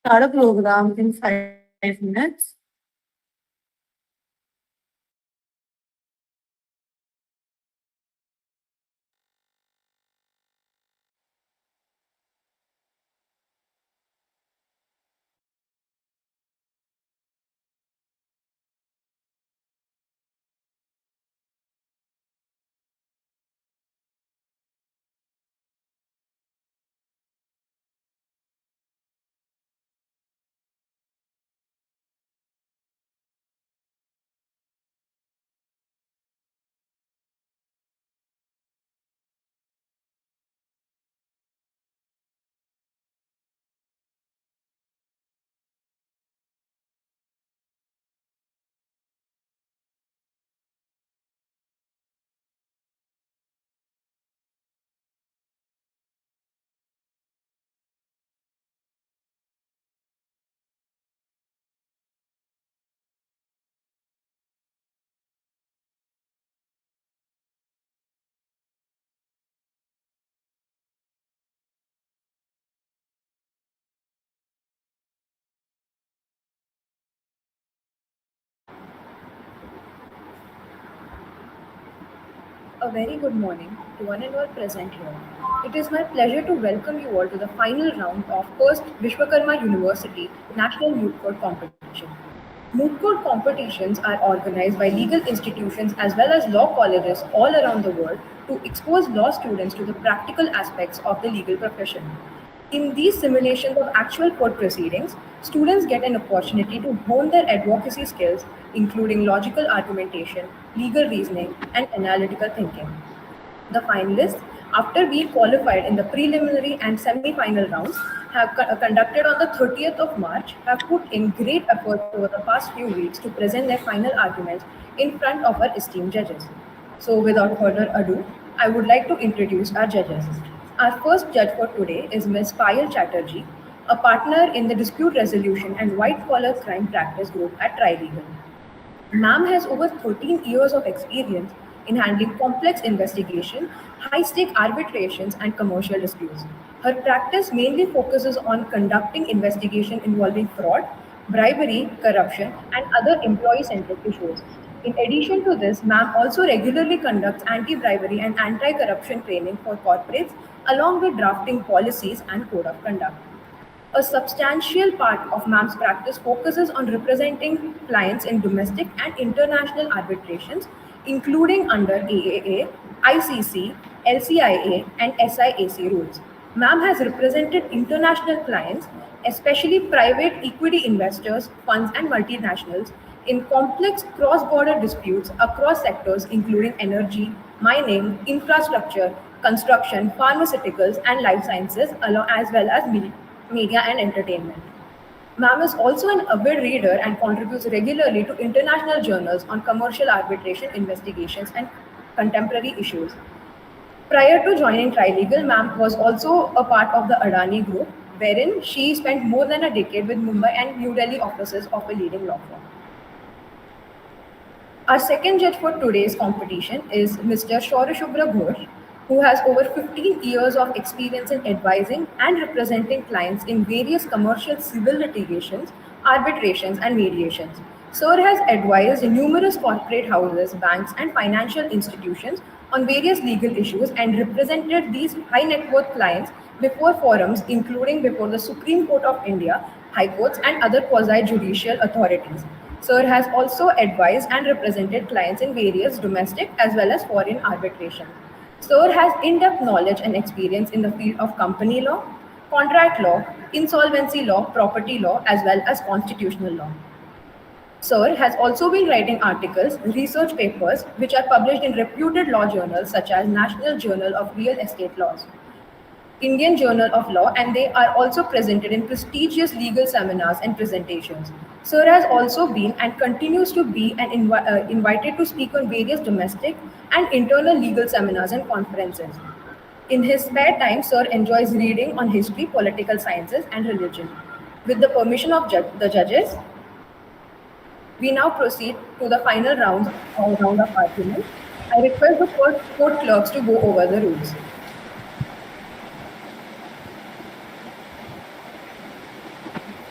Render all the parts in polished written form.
Start a program in 5 minutes. A very good morning to one and all present here. It is my pleasure to welcome you all to the final round of first Vishwakarma University National Moot Court Competition. Moot Court competitions are organized by legal institutions as well as law colleges all around the world to expose law students to the practical aspects of the legal profession. In these simulations of actual court proceedings, students get an opportunity to hone their advocacy skills, including logical argumentation, legal reasoning, and analytical thinking. The finalists, after being qualified in the preliminary and semi-final rounds, have conducted on the 30th of March, have put in great efforts over the past few weeks to present their final arguments in front of our esteemed judges. So, without further ado, I would like to introduce our judges. Our first judge for today is Ms. Payal Chatterjee, a partner in the dispute resolution and white collar crime practice group at Trilegal. Ma'am has over 13 years of experience in handling complex investigation, high-stake arbitrations, and commercial disputes. Her practice mainly focuses on conducting investigation involving fraud, bribery, corruption, and other employee-centric issues. In addition to this, ma'am also regularly conducts anti-bribery and anti-corruption training for corporates, along with drafting policies and code of conduct. A substantial part of MAM's practice focuses on representing clients in domestic and international arbitrations, including under AAA, ICC, LCIA, and SIAC rules. MAM has represented international clients, especially private equity investors, funds, and multinationals, in complex cross border disputes across sectors including energy, mining, infrastructure, construction, pharmaceuticals, and life sciences, as well as media and entertainment. Ma'am is also an avid reader and contributes regularly to international journals on commercial arbitration investigations and contemporary issues. Prior to joining Trilegal, Ma'am was also a part of the Adani Group, wherein she spent more than a decade with Mumbai and New Delhi offices of a leading law firm. Our second judge for today's competition is Mr. Shaurashubra Ghosh, who has over 15 years of experience in advising and representing clients in various commercial civil litigations, arbitrations, and mediations. Sir has advised numerous corporate houses, banks, and financial institutions on various legal issues and represented these high net worth clients before forums, including before the Supreme Court of India, high courts, and other quasi judicial authorities. Sir has also advised and represented clients in various domestic as well as foreign arbitration. Sir has in depth knowledge and experience in the field of company law, contract law, insolvency law, property law, as well as constitutional law. Sir has also been writing articles, research papers, which are published in reputed law journals such as National Journal of Real Estate Laws, Indian Journal of Law, and they are also presented in prestigious legal seminars and presentations. Sir has also been and continues to be invited to speak on various domestic and internal legal seminars and conferences. In his spare time, Sir enjoys reading on history, political sciences, and religion. With the permission of the judges, we now proceed to the final round of argument. I request the court clerks to go over the rules.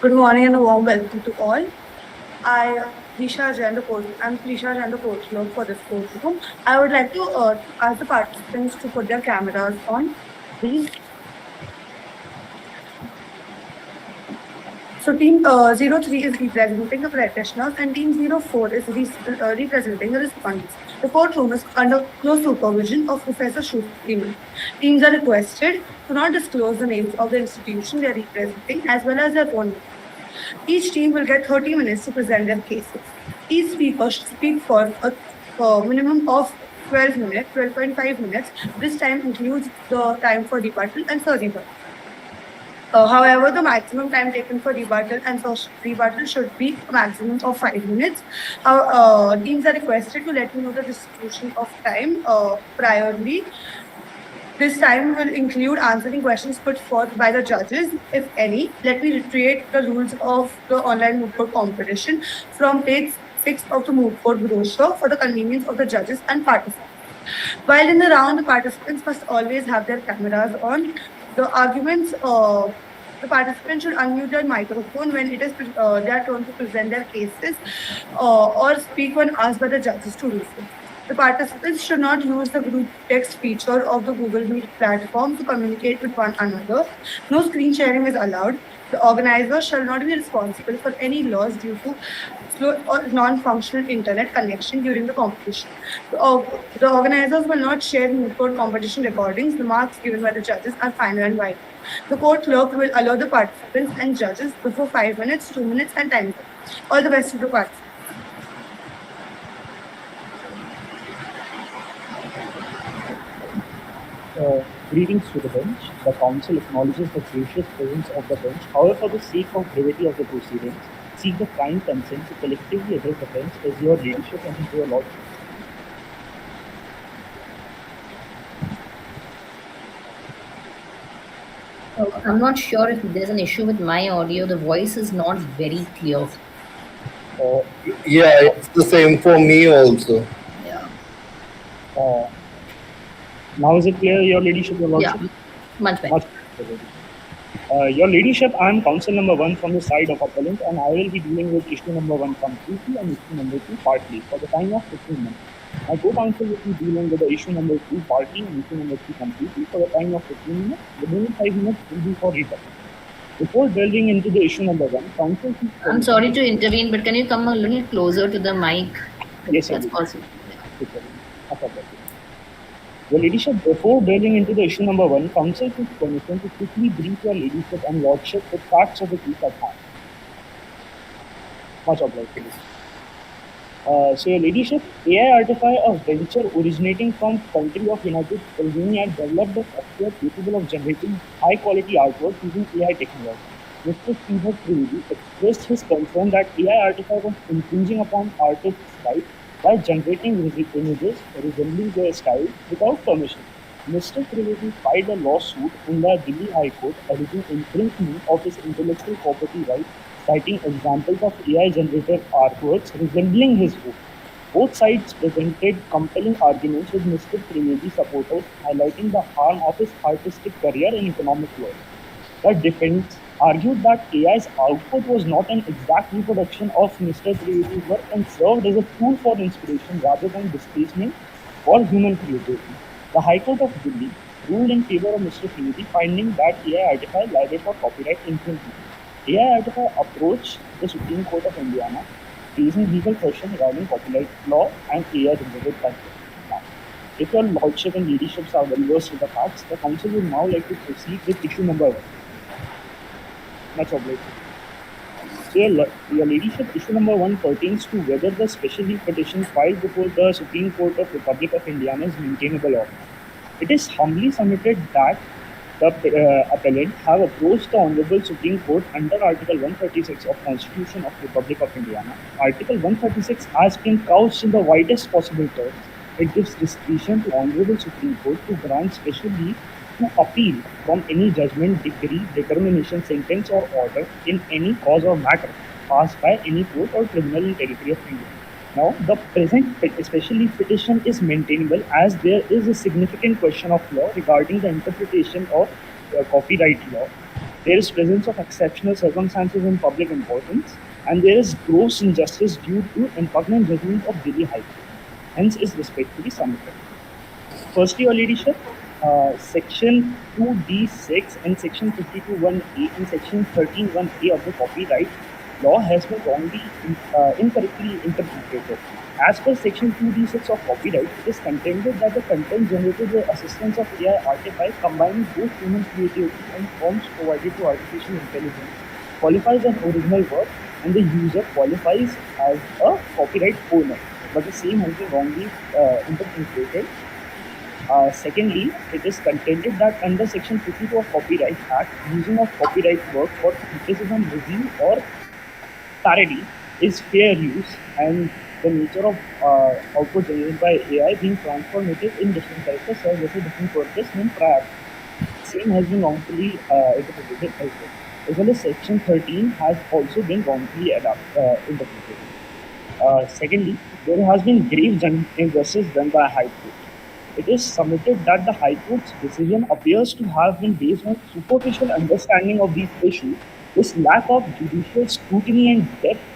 Good morning and a warm welcome to all. I Disha Jain, I'm Disha Jain, the coach clerk for this courtroom. I would like to ask the participants to put their cameras on, please. So team 03 is representing the practitioners and team 04 is representing the respondents. The courtroom is under close supervision of Professor Shruti. Teams are requested to not disclose the names of the institution they are representing as well as their own names. Each team will get 30 minutes to present their cases. Each speaker should speak for a minimum of 12 minutes, 12.5 minutes. This time includes the time for rebuttal and surgical. However, the maximum time taken for rebuttal and rebuttal should be a maximum of 5 minutes. Teams are requested to let me know the distribution of time priorly. This time will include answering questions put forth by the judges, if any. Let me reiterate the rules of the online moot court competition from page 6 of the moot court brochure for the convenience of the judges and participants. While in the round, the participants must always have their cameras on. The participants should unmute their microphone when it is their turn to present their cases or speak when asked by the judges to do so. The participants should not use the group text feature of the Google Meet platform to communicate with one another. No screen sharing is allowed. The organizer shall not be responsible for any loss due to slow or non-functional internet connection during the competition. The organizers will not share moot court competition recordings. The marks given by the judges are final and binding. The court clerk will allow the participants and judges before 5 minutes, 2 minutes, and time. All the best to the participants. Greetings to the bench. The counsel acknowledges the gracious presence of the bench. However, for the sake of brevity of the proceedings, seek the kind consent to collectively address the bench as your leadership and your lordship. I'm not sure if there's an issue with my audio. The voice is not very clear. Yeah, it's the same for me also. Yeah. Now is it clear, your ladyship, your lordship? Yeah, much better. Much better. Your ladyship, I am counsel number 1 from the side of appellant, and I will be dealing with issue number 1 completely and issue number 2 partly for the time of 15 minutes. My co-counsel will be dealing with the issue number 2 partly and issue number 3 completely for the time of 15 minutes. The remaining 5 minutes will be for rebuttal. Before delving into the issue number 1, counsel... I'm sorry to intervene, but can you come a little closer to the mic? Yes, that's possible. Your ladyship, before delving into the issue number 1, counsel took permission to quickly brief your ladyship and lordship with facts of the case at hand. Much obliged for this. So your ladyship, AI Artify, a venture originating from country of United Pennsylvania, developed a software capable of generating high-quality artwork using AI technology. Mr. Stephen Trivedi expressed his concern that AI Artify was infringing upon artists' rights by generating images resembling their style without permission. Mr. Trivedi filed a lawsuit in the Delhi High Court alleging infringement of his intellectual property rights, citing examples of AI-generated artworks resembling his own. Both sides presented compelling arguments with Mr. Trivedi's supporters, highlighting the harm of his artistic career in economic law. The defense argued that AI's output was not an exact reproduction of Mr. Trivedi's work and served as a tool for inspiration rather than displacement for human creativity. The High Court of Delhi ruled in favor of Mr. Trivedi, finding that AI Artify liable for copyright infringement. AI Artify approached the Supreme Court of Indiana, raising legal questions regarding copyright law and AI-generated content. Now, if your lordship and ladyships are well versed with the facts, the council would now like to proceed with issue number 1. Much obliged. So your ladyship, issue number 1 pertains to whether the special leave petition filed before the Supreme Court of Republic of Indiana is maintainable or not. It is humbly submitted that the appellant have approached the Honorable Supreme Court under Article 136 of Constitution of Republic of Indiana. Article 136 has been couched in the widest possible terms. It gives discretion to Honorable Supreme Court to grant special leave to appeal from any judgment, decree, determination, sentence or order in any cause or matter passed by any court or tribunal in territory of India. Now, the present special leave petition is maintainable as there is a significant question of law regarding the interpretation of copyright law. There is presence of exceptional circumstances in public importance, and there is gross injustice due to impugnant judgment of Delhi High Court. Hence, is respectfully submitted. Firstly, Your Ladyship, Section 2D6 and Section 52(1)(a) and Section 13(1)(a) of the copyright law has been wrongly, incorrectly interpreted. As per Section 2D6 of copyright, it is contended that the content generated with assistance of AI artifact combining both human creativity and forms provided to artificial intelligence qualifies as original work, and the user qualifies as a copyright owner. But the same has been wrongly interpreted. Secondly, it is contended that under Section 52 of Copyright Act, using of copyright work for criticism, review, or parody is fair use, and the nature of output generated by AI being transformative in different characters serves as a different purpose than prior. Same has been wrongfully interpreted as well. As well as Section 13 has also been wrongfully interpreted. Secondly, there has been grave injustice done by High Court. It is submitted that the High Court's decision appears to have been based on superficial understanding of these issues. This lack of judicial scrutiny and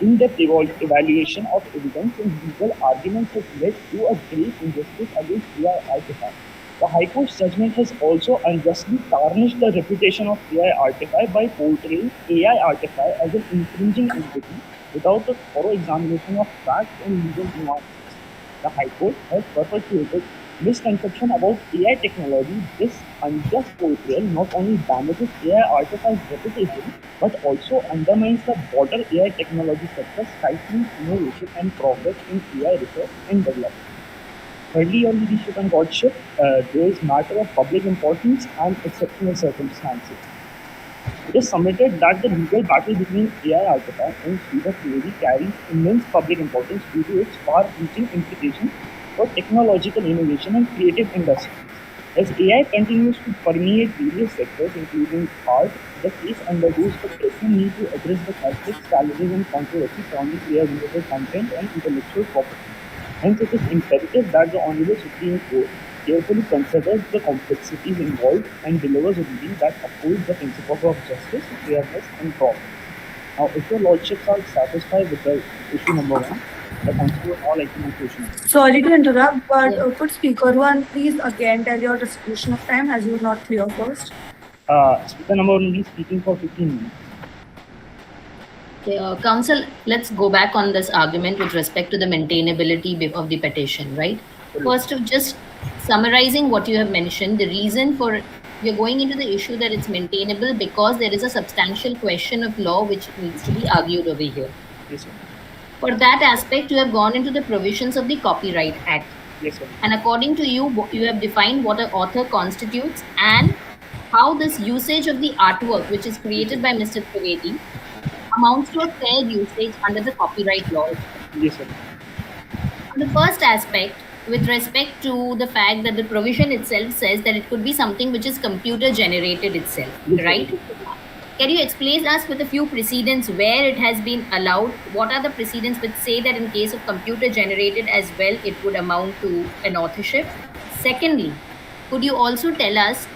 in-depth evaluation of evidence and legal arguments has led to a grave injustice against AI artifact. The High Court's judgment has also unjustly tarnished the reputation of AI artifact by portraying AI artifact as an infringing entity without a thorough examination of facts and legal nuances. The High Court has perpetuated misconception about AI technology. This unjust portrayal not only damages AI artifact's reputation but also undermines the broader AI technology sector, stifling innovation and progress in AI research and development. Thirdly, Your Leadership and Godship, there is matter of public importance and exceptional circumstances. It is submitted that the legal battle between AI artifact and Sridhar Trivedi carries immense public importance due to its far-reaching implications for technological innovation and creative industries. As AI continues to permeate various sectors, including art, the case undergoes the pressing need to address the complex challenges and controversies surrounding AI-related content and intellectual property. Hence, it is imperative that the Honorable Supreme Court carefully considers the complexities involved and delivers a ruling that upholds the principles of justice, fairness, and progress. Now, if your lordships are satisfied with the issue number one, the council will all like to move to issue number two. Sorry to interrupt, but Yeah. could speaker one please again tell your distribution of time as you were not clear first? Speaker number one will be speaking for 15 minutes. Okay, Council, let's go back on this argument with respect to the maintainability of the petition, right? First, of just summarizing what you have mentioned, the reason for you're going into the issue that it's maintainable because there is a substantial question of law which needs to be argued over here. Yes, sir. For that aspect, you have gone into the provisions of the Copyright Act. Yes, sir. And according to you, you have defined what an author constitutes and how this usage of the artwork, which is created by Mr. Trivedi, amounts to a fair usage under the copyright laws. Yes, sir. On the first aspect, with respect to the fact that the provision itself says that it could be something which is computer generated itself, Yes, sir. right? Can you explain us with a few precedents where it has been allowed? What are the precedents which say that in case of computer generated as well, it would amount to an authorship? Secondly, could you also tell us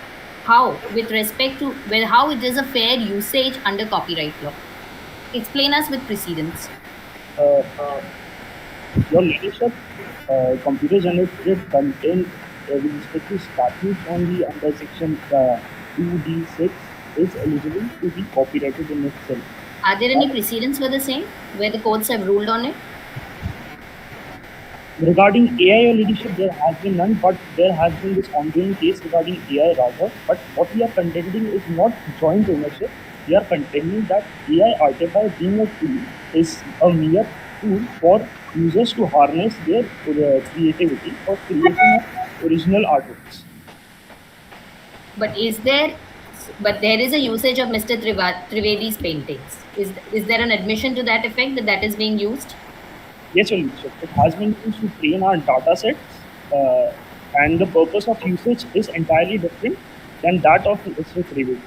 how, with respect to how it is a fair usage under copyright law? Explain us with precedents. Your Leadership, computer generated content with respect to statutes only under section 2D6 is eligible to be copyrighted in itself. Are there any precedents for the same where the courts have ruled on it? Regarding AI, Your Leadership, there has been none, but there has been this ongoing case regarding AI rather. But what we are contending is not joint ownership. We are contending that AI artifact being a tool is a mere tool for users to harness their creativity for creation of original artworks. But there is a usage of Mr. Trivedi's paintings. Is there an admission to that effect that that is being used? Yes, Your Leadership, it has been used to train our data sets, and the purpose of usage is entirely different than that of Mr. Trivedi.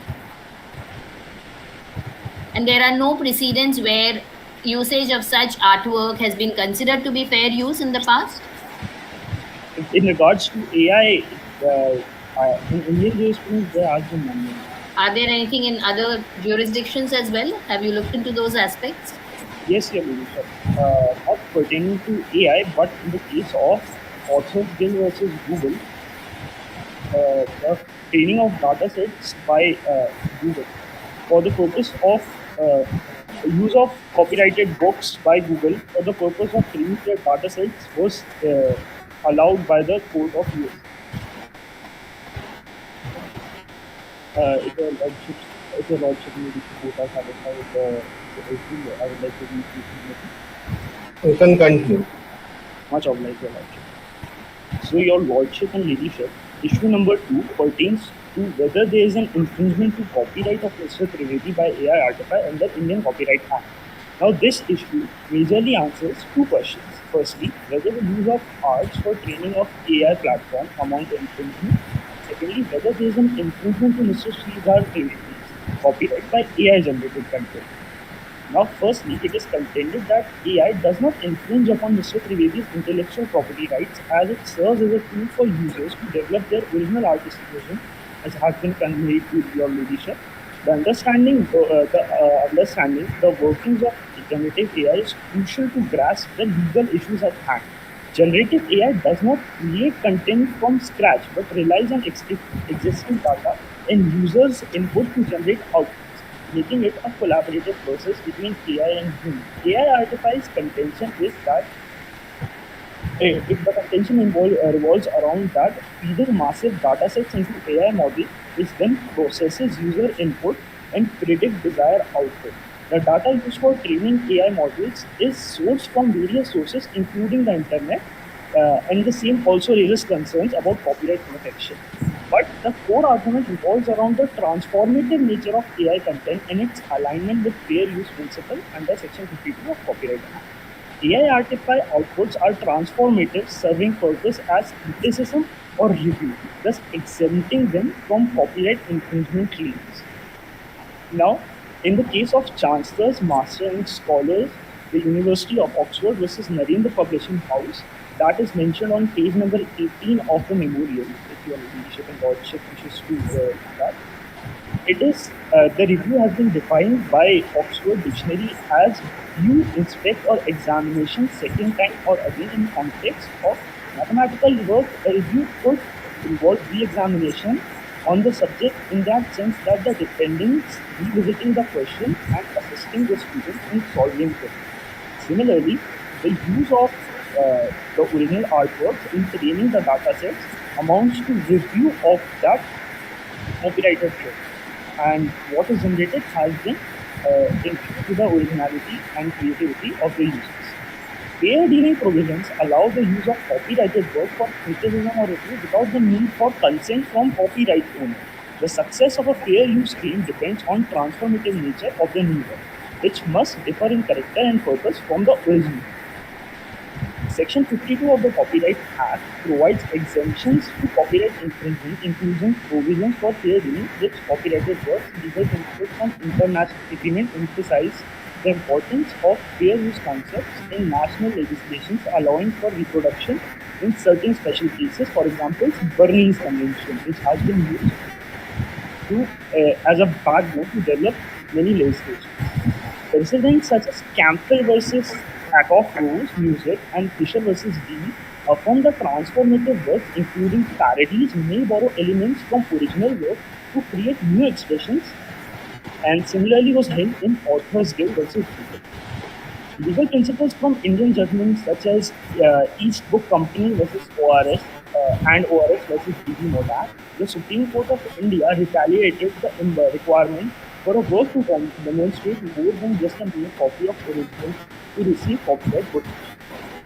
And there are no precedents where usage of such artwork has been considered to be fair use in the past? In regards to AI, in Indian jurisprudence, there has been none. Are there anything in other jurisdictions as well? Have you looked into those aspects? Yes, your leadership. Not pertaining to AI, but in the case of Authors Guild versus Google, the training of data sets by Google for the purpose of uh, use of copyrighted books by Google for the purpose of training their data sets was allowed by the court of US. If your lordship, if your lordship may wish to quote or satisfy the issue, I would like to read this. You can continue. Much obliged, your lordship. So, your lordship and ladyship, issue number 2 pertains to whether there is an infringement to copyright of Mr. Trivedi by AI Artify under Indian Copyright Act. Now, this issue majorly answers two questions. Firstly, whether the use of arts for training of AI platform amount to infringement. Secondly, whether there is an infringement to Mr. Sridhar Trivedi's copyright by AI generated content. Now, firstly, it is contended that AI does not infringe upon Mr. Trivedi's intellectual property rights as it serves as a tool for users to develop their original artistic vision, as has been conveyed to your ladyship. The understanding the workings of generative AI is crucial to grasp the legal issues at hand. Generative AI does not create content from scratch but relies on existing data and users' input to generate outputs, making it a collaborative process between AI and human. AI Artify's contention is that if the contention revolves around that feeding massive data sets into AI model, which then processes user input and predict desired output. The data used for training AI models is sourced from various sources, including the internet, and the same also raises concerns about copyright protection. But the core argument revolves around the transformative nature of AI content and its alignment with fair use principle under Section 52 of Copyright Act. AI artifact outputs are transformative, serving purpose as criticism or review, thus exempting them from copyright infringement claims. Now, in the case of Chancellors, Master and Scholars, the University of Oxford versus Narendra Publishing House, that is mentioned on page number 18 of the memorial, if your leadership and lordship wishes to that. It is the review has been defined by Oxford Dictionary as view, inspect, or examination second time or again in context of mathematical work. A review could involve re-examination on the subject in that sense that the defendants revisiting the question and assisting the student in solving it. Similarly, the use of the original artworks in training the data sets amounts to review of that copyrighted work, and what is generated has been increased to the originality and creativity of the users. Fair dealing provisions allow the use of copyrighted work for criticism or review without the need for consent from copyright owner. The success of a fair use claim depends on transformative nature of the new work, which must differ in character and purpose from the original. Section 52 of the Copyright Act provides exemptions to copyright infringement, including provisions for fair dealing with copyrighted works. Legal principles from international agreement emphasize the importance of fair use concepts in national legislations, allowing for reproduction in certain special cases. For example, Bernese Convention, which has been used as a backbone to develop many legislations. Precedents such as Campbell versus Ackhoff Rose Music and Fisher versus Dee affirm the transformative works, including parodies, may borrow elements from original work to create new expressions, and similarly was held in Authors Guild versus Google. Legal principles from Indian judgments such as East Book Company versus ORS and ORS versus DB Modak, the Supreme Court of India retaliated the requirement for a work to demonstrate more than just a mere copy of original to receive copyright protection.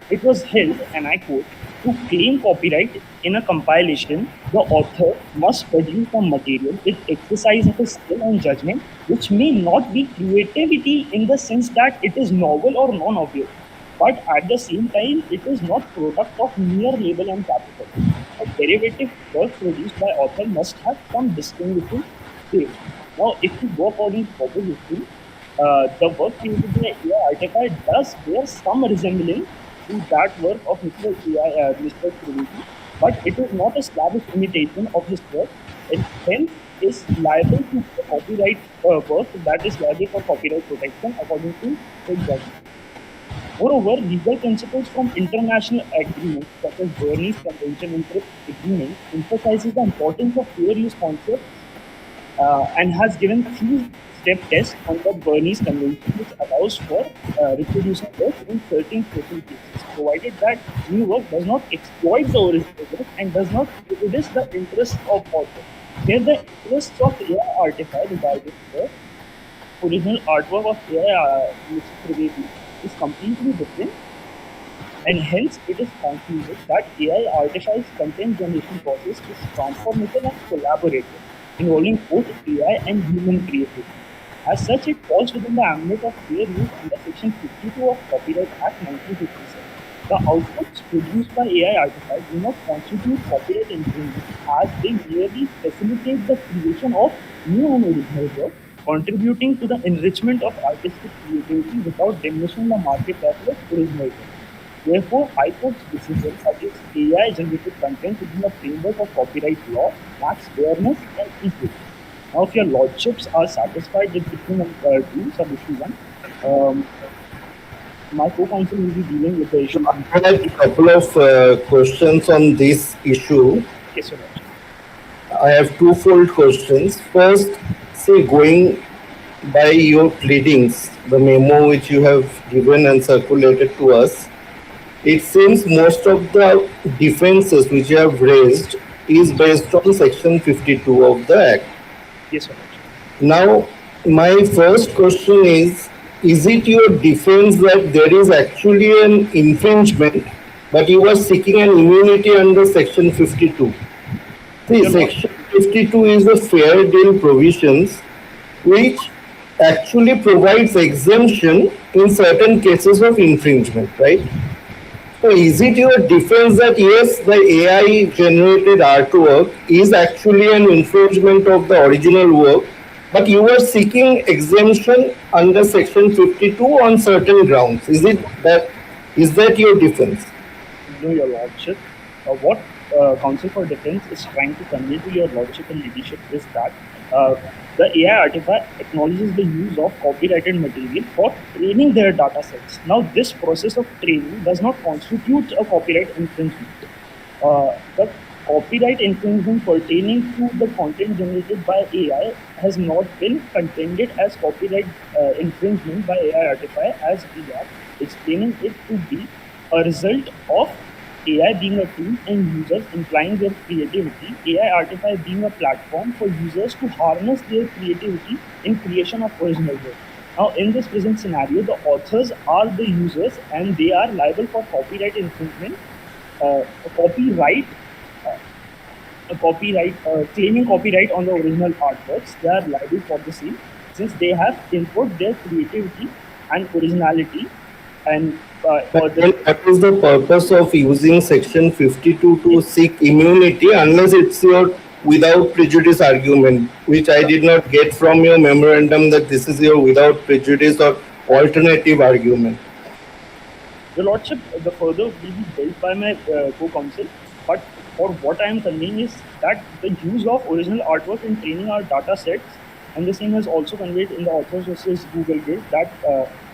It was held, and I quote, to claim copyright in a compilation, the author must produce the material with exercise of a skill and judgment, which may not be creativity in the sense that it is novel or non-obvious, but at the same time, it is not product of mere label and capital. A derivative work produced by author must have some distinguishing trait. Now, if you go according to proposition, the work created by AI artifact does bear some resemblance to that work of Mr. Trivedi, but it is not a slavish imitation of his work, and hence is liable to the copyright work that is liable for copyright protection according to the judgment. Moreover, legal principles from international agreements such as Bernese Convention and TRIPS Agreement emphasizes the importance of fair use concepts and has given three-step test on the Bernese Convention, which allows for reproducing work in certain special cases, provided that new work does not exploit the original work and does not prejudice the interests of author. Here, the interests of AI artifact regarding the original artwork of AI is completely different, and hence it is concluded that AI artificial content generation process is transformative and collaborative, involving both AI and human creativity. As such, it falls within the ambit of fair use under Section 52 of Copyright Act 1957. The outputs produced by AI artifacts do not constitute copyright infringement, as they merely facilitate the creation of new and original work, contributing to the enrichment of artistic creativity without diminishing the market value of original work. Therefore, High Court's decision against AI-generated content within the framework of copyright law lacks fairness and equity. Now, if your lordships are satisfied with issue number 2, sub-issue 1, my co-counsel will be dealing with the issue. I had a couple of questions on this issue. Yes, sir. I have twofold questions. First, say going by your pleadings, the memo which you have given and circulated to us, it seems most of the defenses which you have raised is based on Section 52 of the Act. Yes, sir. Now, my first question is it your defense that there is actually an infringement, but you are seeking an immunity under Section 52? See, Section 52 is the fair deal provisions which actually provides exemption in certain cases of infringement, right? So is it your defense that yes, the AI generated artwork is actually an infringement of the original work, but you are seeking exemption under Section 52 on certain grounds? Is that your defense? No, Your Lordship. What Counsel for Defense is trying to convey to Your Lordship and Ladyship is that the AI artifact acknowledges the use of copyrighted material for training their data sets. Now, this process of training does not constitute a copyright infringement. The copyright infringement pertaining to the content generated by AI has not been contended as copyright infringement by AI artifact, as we are explaining it to be a result of AI being a tool and users implying their creativity, AI artifact being a platform for users to harness their creativity in creation of original work. Now, in this present scenario, the authors are the users and they are liable for copyright infringement, claiming copyright on the original artworks. They are liable for the same since they have input their creativity and originality and But then what is the purpose of using Section 52 to seek immunity unless it's your without prejudice argument, which I did not get from your memorandum that this is your without prejudice or alternative argument? Your Lordship, the further will be built by my co-counsel, but for what I am conveying is that the use of original artwork in training our data sets, and the same is also conveyed in the authors versus Google case, that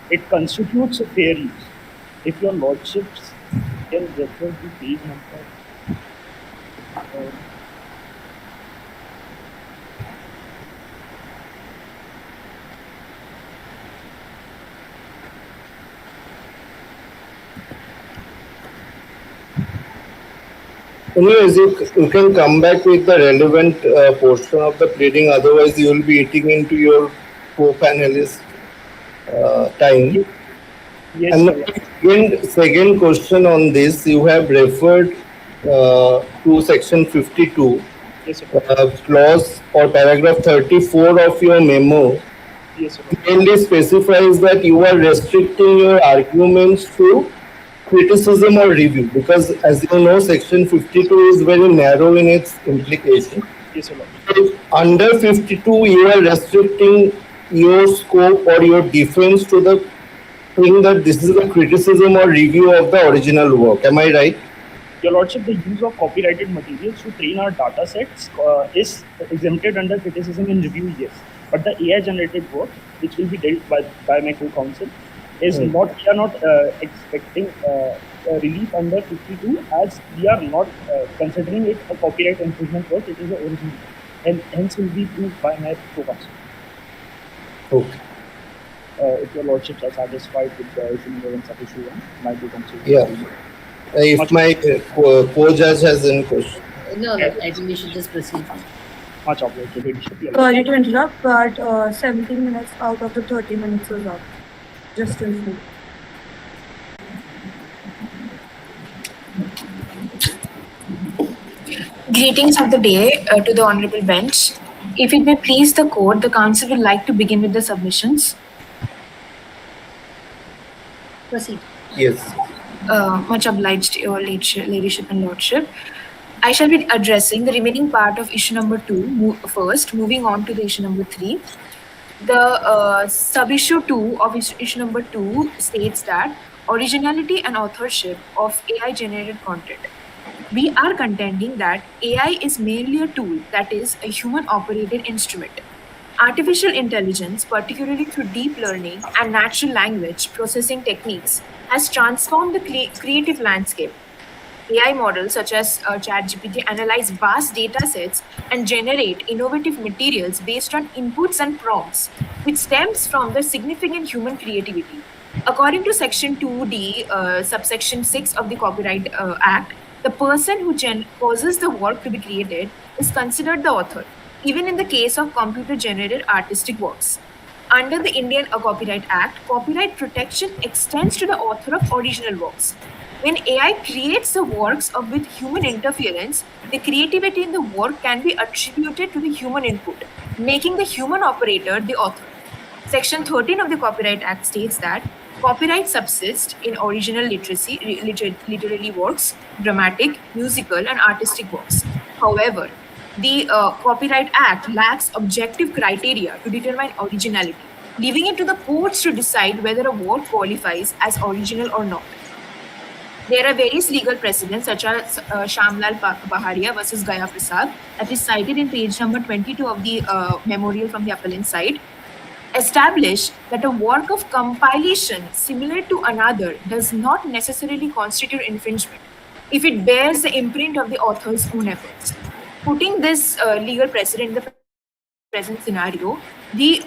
it constitutes a fair use. If Your Lordships can refer to page number. Anyways, you can come back with the relevant portion of the pleading, otherwise you will be eating into your co-panelist time. Yes, and the second question on this, you have referred to Section 52, yes, sir. clause or paragraph 34 of your memo. Yes, sir. Clearly specifies that you are restricting your arguments to criticism or review, because as you know, Section 52 is very narrow in its implication. Yes, sir. So under 52, you are restricting your scope or your defense to the thing that this is a criticism or review of the original work. Am I right? Your Lordship, the use of copyrighted materials to train our data sets is exempted under criticism and review, yes. But the AI generated work, which will be dealt by my co-counsel, is not, we are not expecting relief under 52, as we are not considering it a copyright infringement work, it is the original. And hence will be proved by my co-counsel. Okay. If your Lordships are satisfied with the issue sufficient one, my co-counsel. Yeah. If my co-judge has any question. No, I think we should just proceed. Much obliged, Ladyship. Sorry to interrupt, but 17 minutes out of the 30 minutes was up. Just to inform. Greetings of the day to the Honorable Bench. If it may please the court, the counsel would like to begin with the submissions. Proceed. Yes. Much obliged, Your Ladyship and Lordship. I shall be addressing the remaining part of issue number 2 first, moving on to the issue number 3. The sub-issue 2 of issue number 2 states that originality and authorship of AI-generated content. We are contending that AI is merely a tool, that is, a human-operated instrument. Artificial intelligence, particularly through deep learning and natural language processing techniques, has transformed the creative landscape. AI models such as ChatGPT analyze vast data sets and generate innovative materials based on inputs and prompts, which stems from the significant human creativity. According to Section 2D, subsection 6 of the Copyright Act, the person who causes the work to be created is considered the author, even in the case of computer-generated artistic works. Under the Indian Copyright Act, copyright protection extends to the author of original works. When AI creates the works with human interference, the creativity in the work can be attributed to the human input, making the human operator the author. Section 13 of the Copyright Act states that copyright subsists in original literary works, dramatic, musical, and artistic works. However, the Copyright Act lacks objective criteria to determine originality, leaving it to the courts to decide whether a work qualifies as original or not. There are various legal precedents such as Shamlal Baharia versus Gaya Prasad, that is cited in page number 22 of the memorial from the appellant side, establish that a work of compilation similar to another does not necessarily constitute infringement if it bears the imprint of the author's own efforts. Putting this legal precedent in the present scenario, the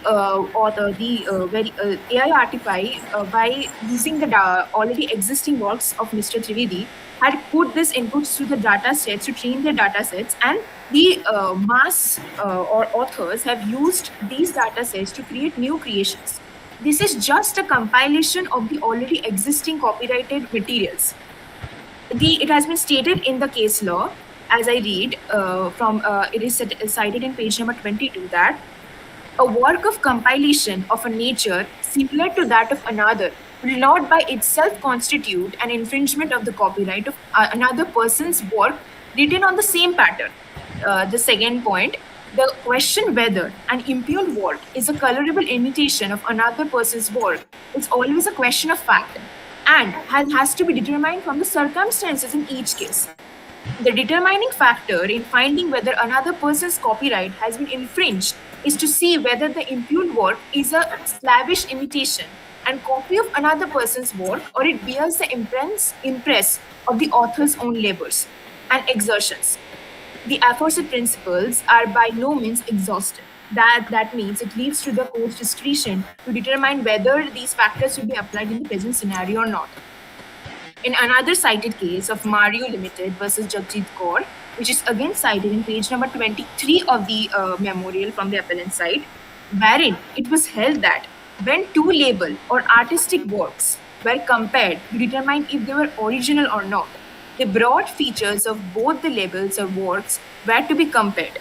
AI Artify, by using the already existing works of Mr. Trivedi, had put these inputs to the data sets to train their data sets, and the mass or authors have used these data sets to create new creations. This is just a compilation of the already existing copyrighted materials. It has been stated in the case law, as I read it is cited in page number 22, that a work of compilation of a nature similar to that of another will not by itself constitute an infringement of the copyright of another person's work written on the same pattern. The second point, the question whether an impugned work is a colorable imitation of another person's work is always a question of fact and has to be determined from the circumstances in each case. The determining factor in finding whether another person's copyright has been infringed is to see whether the impugned work is a slavish imitation and copy of another person's work, or it bears the impress of the author's own labors and exertions. The aforesaid principles are by no means exhaustive. That means it leaves to the court's discretion to determine whether these factors should be applied in the present scenario or not. In another cited case of Mario Limited versus Jagjit Kaur, which is again cited in page number 23 of the memorial from the appellant side, wherein it was held that when two label or artistic works were compared to determine if they were original or not, the broad features of both the labels or works were to be compared.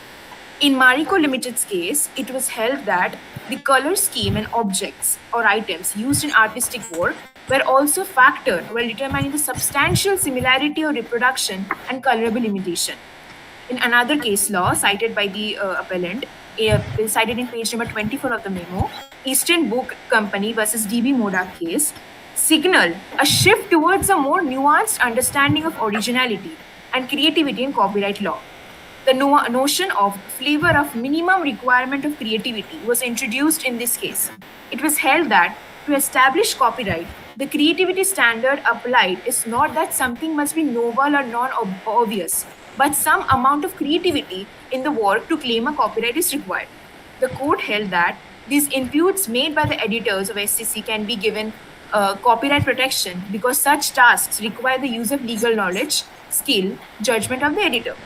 In Marico Limited's case, it was held that the color scheme and objects or items used in artistic work were also factored while determining the substantial similarity or reproduction and colorable imitation. In another case law cited by the appellant, cited in page number 24 of the memo, Eastern Book Company versus DB Modak case, signal a shift towards a more nuanced understanding of originality and creativity in copyright law. The notion of flavor of minimum requirement of creativity was introduced in this case. It was held that to establish copyright, the creativity standard applied is not that something must be novel or non obvious, but some amount of creativity in the work to claim a copyright is required. The court held that these inputs made by the editors of SCC can be given copyright protection because such tasks require the use of legal knowledge, skill, judgment of the editor.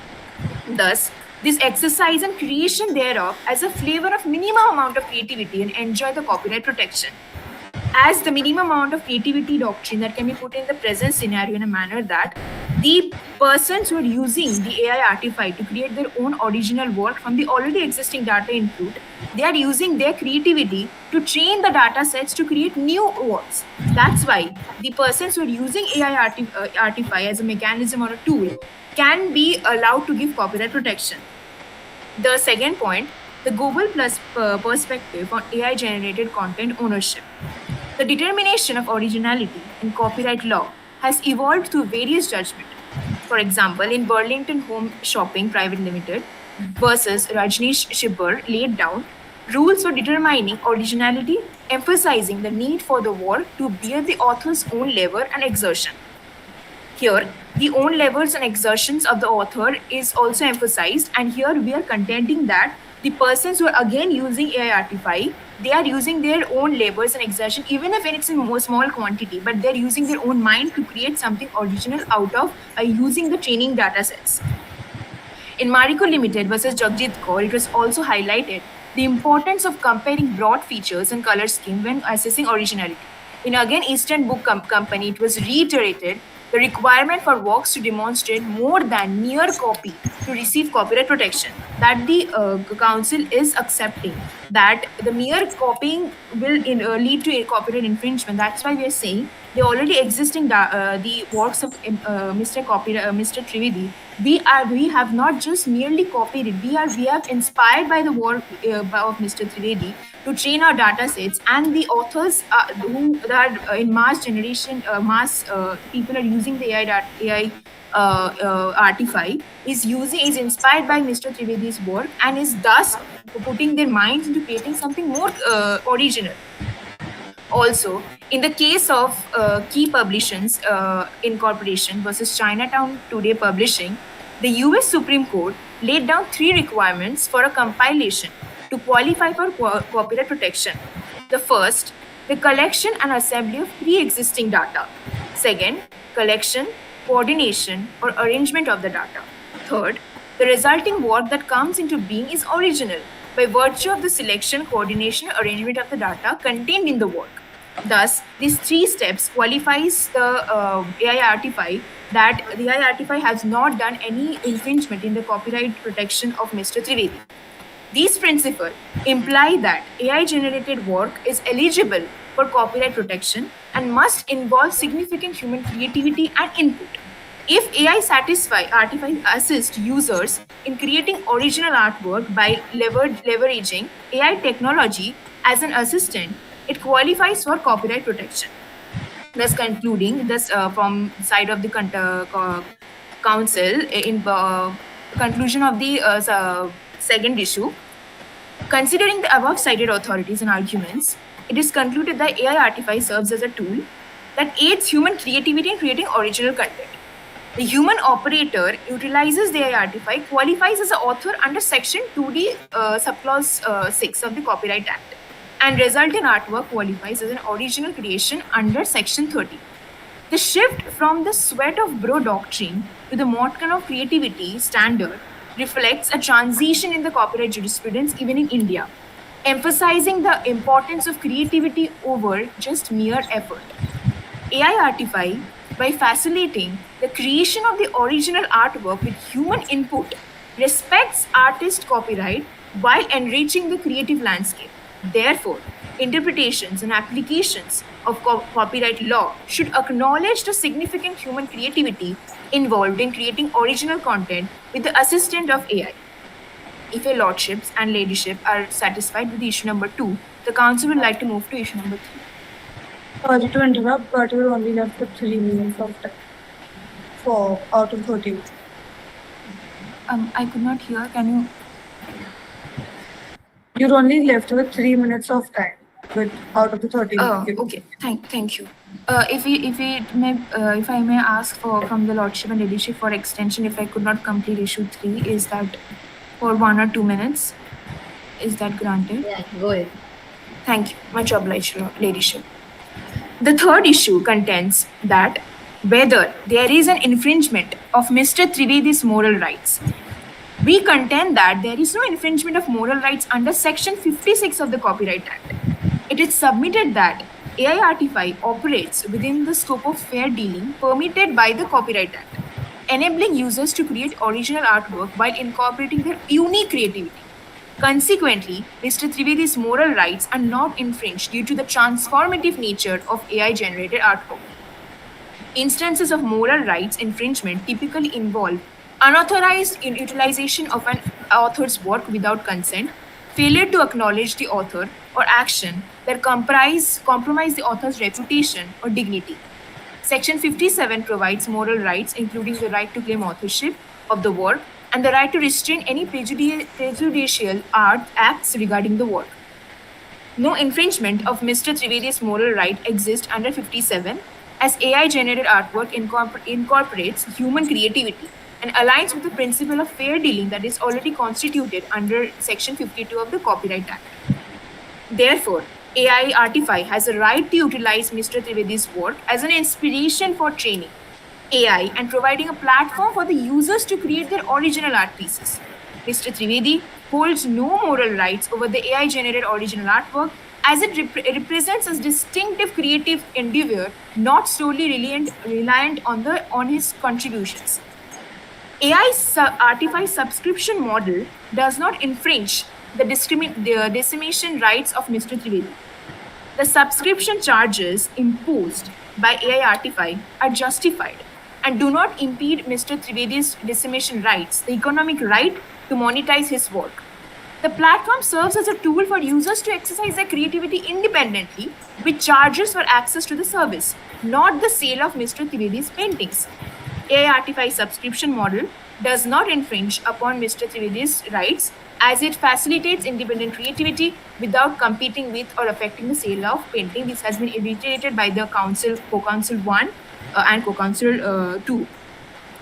Thus, this exercise and creation thereof as a flavor of minimum amount of creativity and enjoy the copyright protection. As the minimum amount of creativity doctrine that can be put in the present scenario in a manner that the persons who are using the AI artifact to create their own original work from the already existing data input, they are using their creativity to train the data sets to create new works. That's why the persons who are using AI artifact as a mechanism or a tool can be allowed to give copyright protection. The second point, the global plus perspective on AI generated content ownership. The determination of originality in copyright law has evolved through various judgments. For example, in Burlington Home Shopping Private Limited versus Rajneesh Shibber laid down rules for determining originality, emphasizing the need for the work to bear the author's own labor and exertion. Here, the own labors and exertions of the author is also emphasized, and here we are contending that the persons who are again using AI artifact, they are using their own labors and exertion, even if it's in more small quantity, but they're using their own mind to create something original out of using the training data sets. In Marico Limited versus Jagjit Kaur, it was also highlighted the importance of comparing broad features and color scheme when assessing originality. In again Eastern Book Company, it was reiterated the requirement for works to demonstrate more than mere copy to receive copyright protection, that the council is accepting that the mere copying will lead to a copyright infringement. That's why we are saying the already existing the works of Mr. Trivedi, we have not just merely copied it. We have inspired by the work of Mr. Trivedi to train our data sets, and the authors who are in mass generation, people are using the AI artifact is inspired by Mr. Trivedi's work and is thus putting their minds into creating something more original. Also, in the case of Key Publishers Incorporation versus Chinatown Today Publishing, the US Supreme Court laid down 3 requirements for a compilation to qualify for copyright protection. The first, the collection and assembly of pre-existing data. Second, collection, coordination, or arrangement of the data. Third, the resulting work that comes into being is original by virtue of the selection, coordination, or arrangement of the data contained in the work. Thus, these 3 steps qualifies the AI artifact that the AI artifact has not done any infringement in the copyright protection of Mr. Trivedi. These principles imply that AI-generated work is eligible for copyright protection and must involve significant human creativity and input. If AI artifact assist users in creating original artwork by leveraging AI technology as an assistant, it qualifies for copyright protection. Thus, concluding this from side of the council in conclusion of the second issue, considering the above cited authorities and arguments, it is concluded that AI artifact serves as a tool that aids human creativity in creating original content. The human operator utilizes the AI artifact, qualifies as an author under Section 2D subclause 6 of the Copyright Act, and resultant artwork qualifies as an original creation under Section 30. The shift from the sweat of brow doctrine to the modicum of creativity standard reflects a transition in the copyright jurisprudence even in India, emphasizing the importance of creativity over just mere effort. AI artifact, by facilitating the creation of the original artwork with human input, respects artist copyright while enriching the creative landscape. Therefore, interpretations and applications of copyright law should acknowledge the significant human creativity involved in creating original content with the assistance of AI. If your lordships and ladyship are satisfied with issue number 2, the council would like to move to issue number 3. Sorry to interrupt, but you're only left with 3 minutes of time for out of 30. I could not hear. Can you? You're only left with 3 minutes of time with out of the 30 Oh, given. okay. Thank you. If I may ask for from the Lordship and Ladyship for extension, if I could not complete issue 3, is that for 1 or 2 minutes? Is that granted? Yeah, go ahead. Thank you. Much obliged, Your Ladyship. The third issue contends that whether there is an infringement of Mr. Trivedi's moral rights. We contend that there is no infringement of moral rights under Section 56 of the Copyright Act. It is submitted that AI Artify operates within the scope of fair dealing permitted by the Copyright Act, enabling users to create original artwork while incorporating their unique creativity. Consequently, Mr. Trivedi's moral rights are not infringed due to the transformative nature of AI generated artwork. Instances of moral rights infringement typically involve unauthorized utilization of an author's work without consent, failure to acknowledge the author, or action that compromise the author's reputation or dignity. Section 57 provides moral rights, including the right to claim authorship of the work and the right to restrain any prejudicial acts regarding the work. No infringement of Mr. Trivedi's moral right exists under 57, as AI generated artwork incorporates human creativity and aligns with the principle of fair dealing that is already constituted under Section 52 of the Copyright Act. Therefore, AI Artify has a right to utilize Mr. Trivedi's work as an inspiration for training AI and providing a platform for the users to create their original art pieces. Mr. Trivedi holds no moral rights over the AI generated original artwork as it represents a distinctive creative endeavor not solely reliant on his contributions. AI Artify subscription model does not infringe the dissemination rights of Mr. Trivedi. The subscription charges imposed by AI Artify are justified and do not impede Mr. Trivedi's dissemination rights, the economic right to monetize his work. The platform serves as a tool for users to exercise their creativity independently with charges for access to the service, not the sale of Mr. Trivedi's paintings. AI Artify subscription model does not infringe upon Mr. Trivedi's rights as it facilitates independent creativity without competing with or affecting the sale of painting. This has been reiterated by the Co-Counsel 1 and Co-Counsel 2.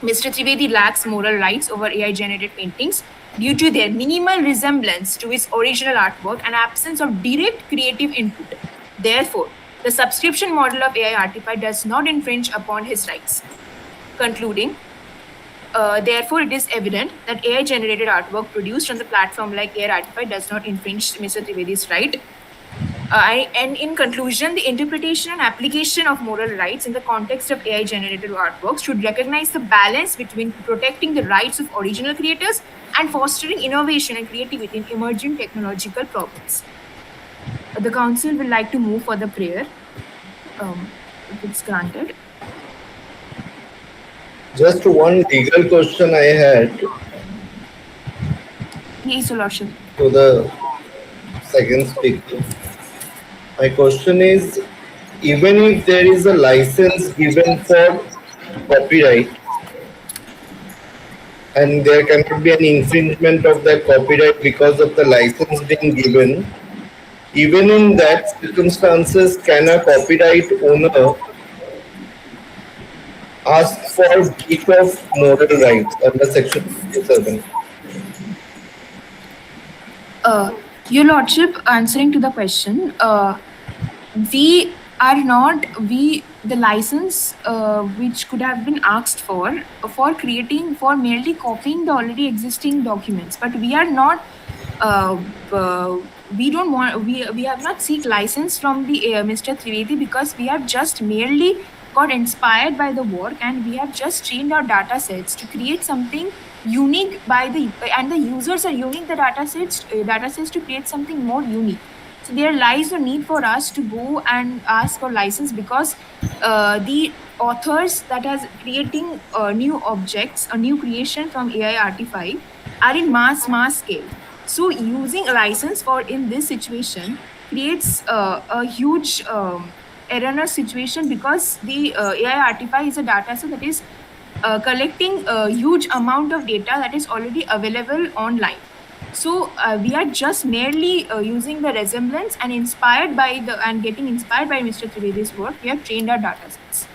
Mr. Trivedi lacks moral rights over AI-generated paintings due to their minimal resemblance to his original artwork and absence of direct creative input. Therefore, the subscription model of AI Artify does not infringe upon his rights. Concluding, therefore, it is evident that AI-generated artwork produced on the platform like AI Artify does not infringe Mr. Trivedi's right. And in conclusion, the interpretation and application of moral rights in the context of AI-generated artworks should recognize the balance between protecting the rights of original creators and fostering innovation and creativity in emerging technological problems. The Council will like to move for the prayer, if it's granted. Just one legal question I had Yes, Your Lordship. to the second speaker. My question is, even if there is a license given for copyright and there cannot be an infringement of that copyright because of the license being given, even in that circumstances, can a copyright owner ask for breach of moral rights under Section 57? Your Lordship, answering to the question, the license which could have been asked for merely copying the already existing documents, but we are not we have not seek license from the Mr. Trivedi because we have just merely got inspired by the work and we have just trained our data sets to create something unique and the users are using the data sets to create something more unique. So there lies a need for us to go and ask for license because the authors that are creating new objects, a new creation from AI Artify are in mass scale. So using a license for in this situation creates a huge erroneous situation because the AI Artify is a data set that is collecting a huge amount of data that is already available online. So we are just merely using the resemblance and getting inspired by Mr. Trivedi's work. We have trained our data sets.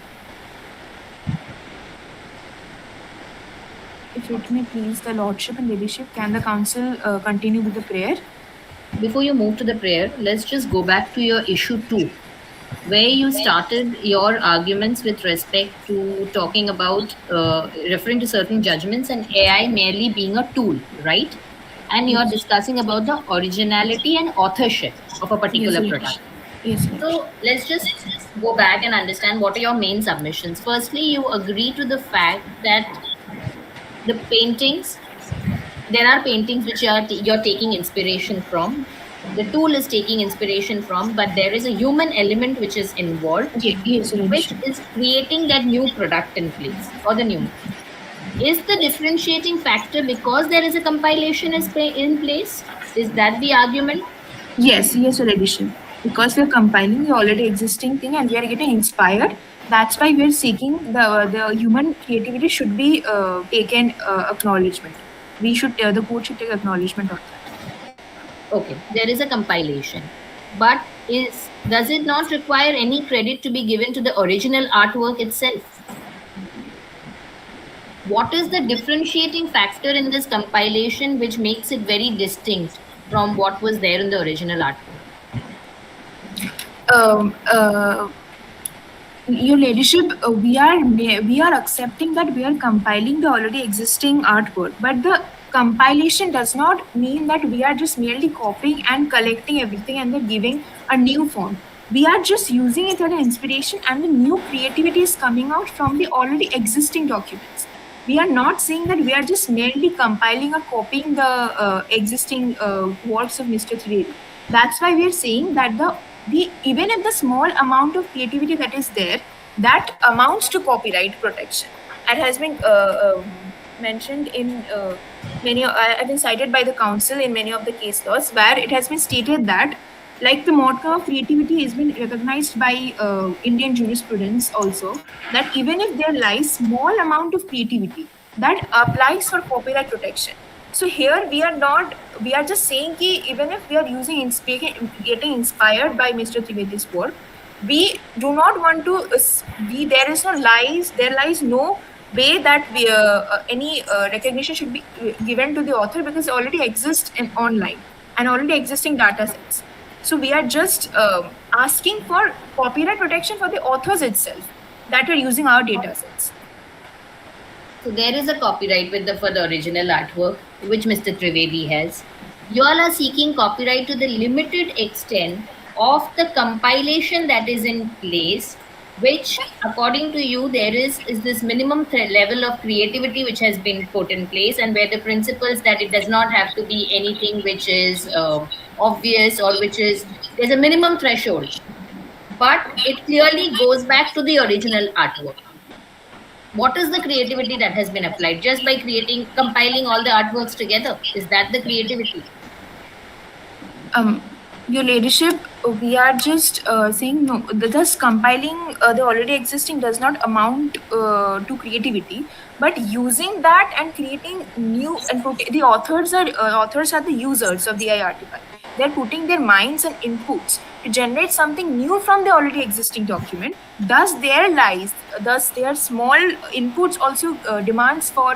If it may please the Lordship and Ladyship, can the Council continue with the prayer? Before you move to the prayer, let's just go back to your issue 2, where you started your arguments with respect to talking about referring to certain judgments and AI merely being a tool, right? And you're discussing about the originality and authorship of a particular Yes, product. Yes, Ladyship. So let's just go back and understand what are your main submissions. Firstly, you agree to the fact that the paintings, there are paintings which you're taking inspiration from. The tool is taking inspiration from, but there is a human element which is involved, Yes, which Ladyship. is creating that new product in place or the new. Is the differentiating factor because there is a compilation in place? Is that the argument? Yes, Your Ladyship. Because we are compiling the already existing thing and we are getting inspired. That's why we are seeking the human creativity should be taken acknowledgement. The court should take acknowledgement of that. Okay, there is a compilation, but does it not require any credit to be given to the original artwork itself? What is the differentiating factor in this compilation which makes it very distinct from what was there in the original artwork? Your Ladyship, we are accepting that we are compiling the already existing artwork, but the compilation does not mean that we are just merely copying and collecting everything and then giving a new form. We are just using it as an inspiration, and the new creativity is coming out from the already existing documents. We are not saying that we are just merely compiling or copying the existing works of Mr. Trivedi. That's why we are saying that even if the small amount of creativity that is there, that amounts to copyright protection. It has been mentioned in have been cited by the council in many of the case laws, where it has been stated that, like the modicum of creativity has been recognized by Indian jurisprudence also, that even if there lies small amount of creativity, that applies for copyright protection. So here we are just saying ki even if we are getting inspired by Mr. Trivedi's work, we do not want to there lies no way that any recognition should be given to the author, because it already exists online and already existing data sets. So we are just asking for copyright protection for the authors itself that are using our data sets. So there is a copyright for the original artwork, which Mr. Trivedi has. You all are seeking copyright to the limited extent of the compilation that is in place, which, according to you, there is this minimum level of creativity which has been put in place, and where the principles that it does not have to be anything which is obvious or there's a minimum threshold, but it clearly goes back to the original artwork. What is the creativity that has been applied just by compiling all the artworks together? Is that the creativity? Your Ladyship, we are just saying no. Thus, compiling the already existing does not amount to creativity, but using that and creating new the authors are the users of the AI artifact. They're putting their minds and inputs to generate something new from the already existing document. Thus, their small inputs also demands for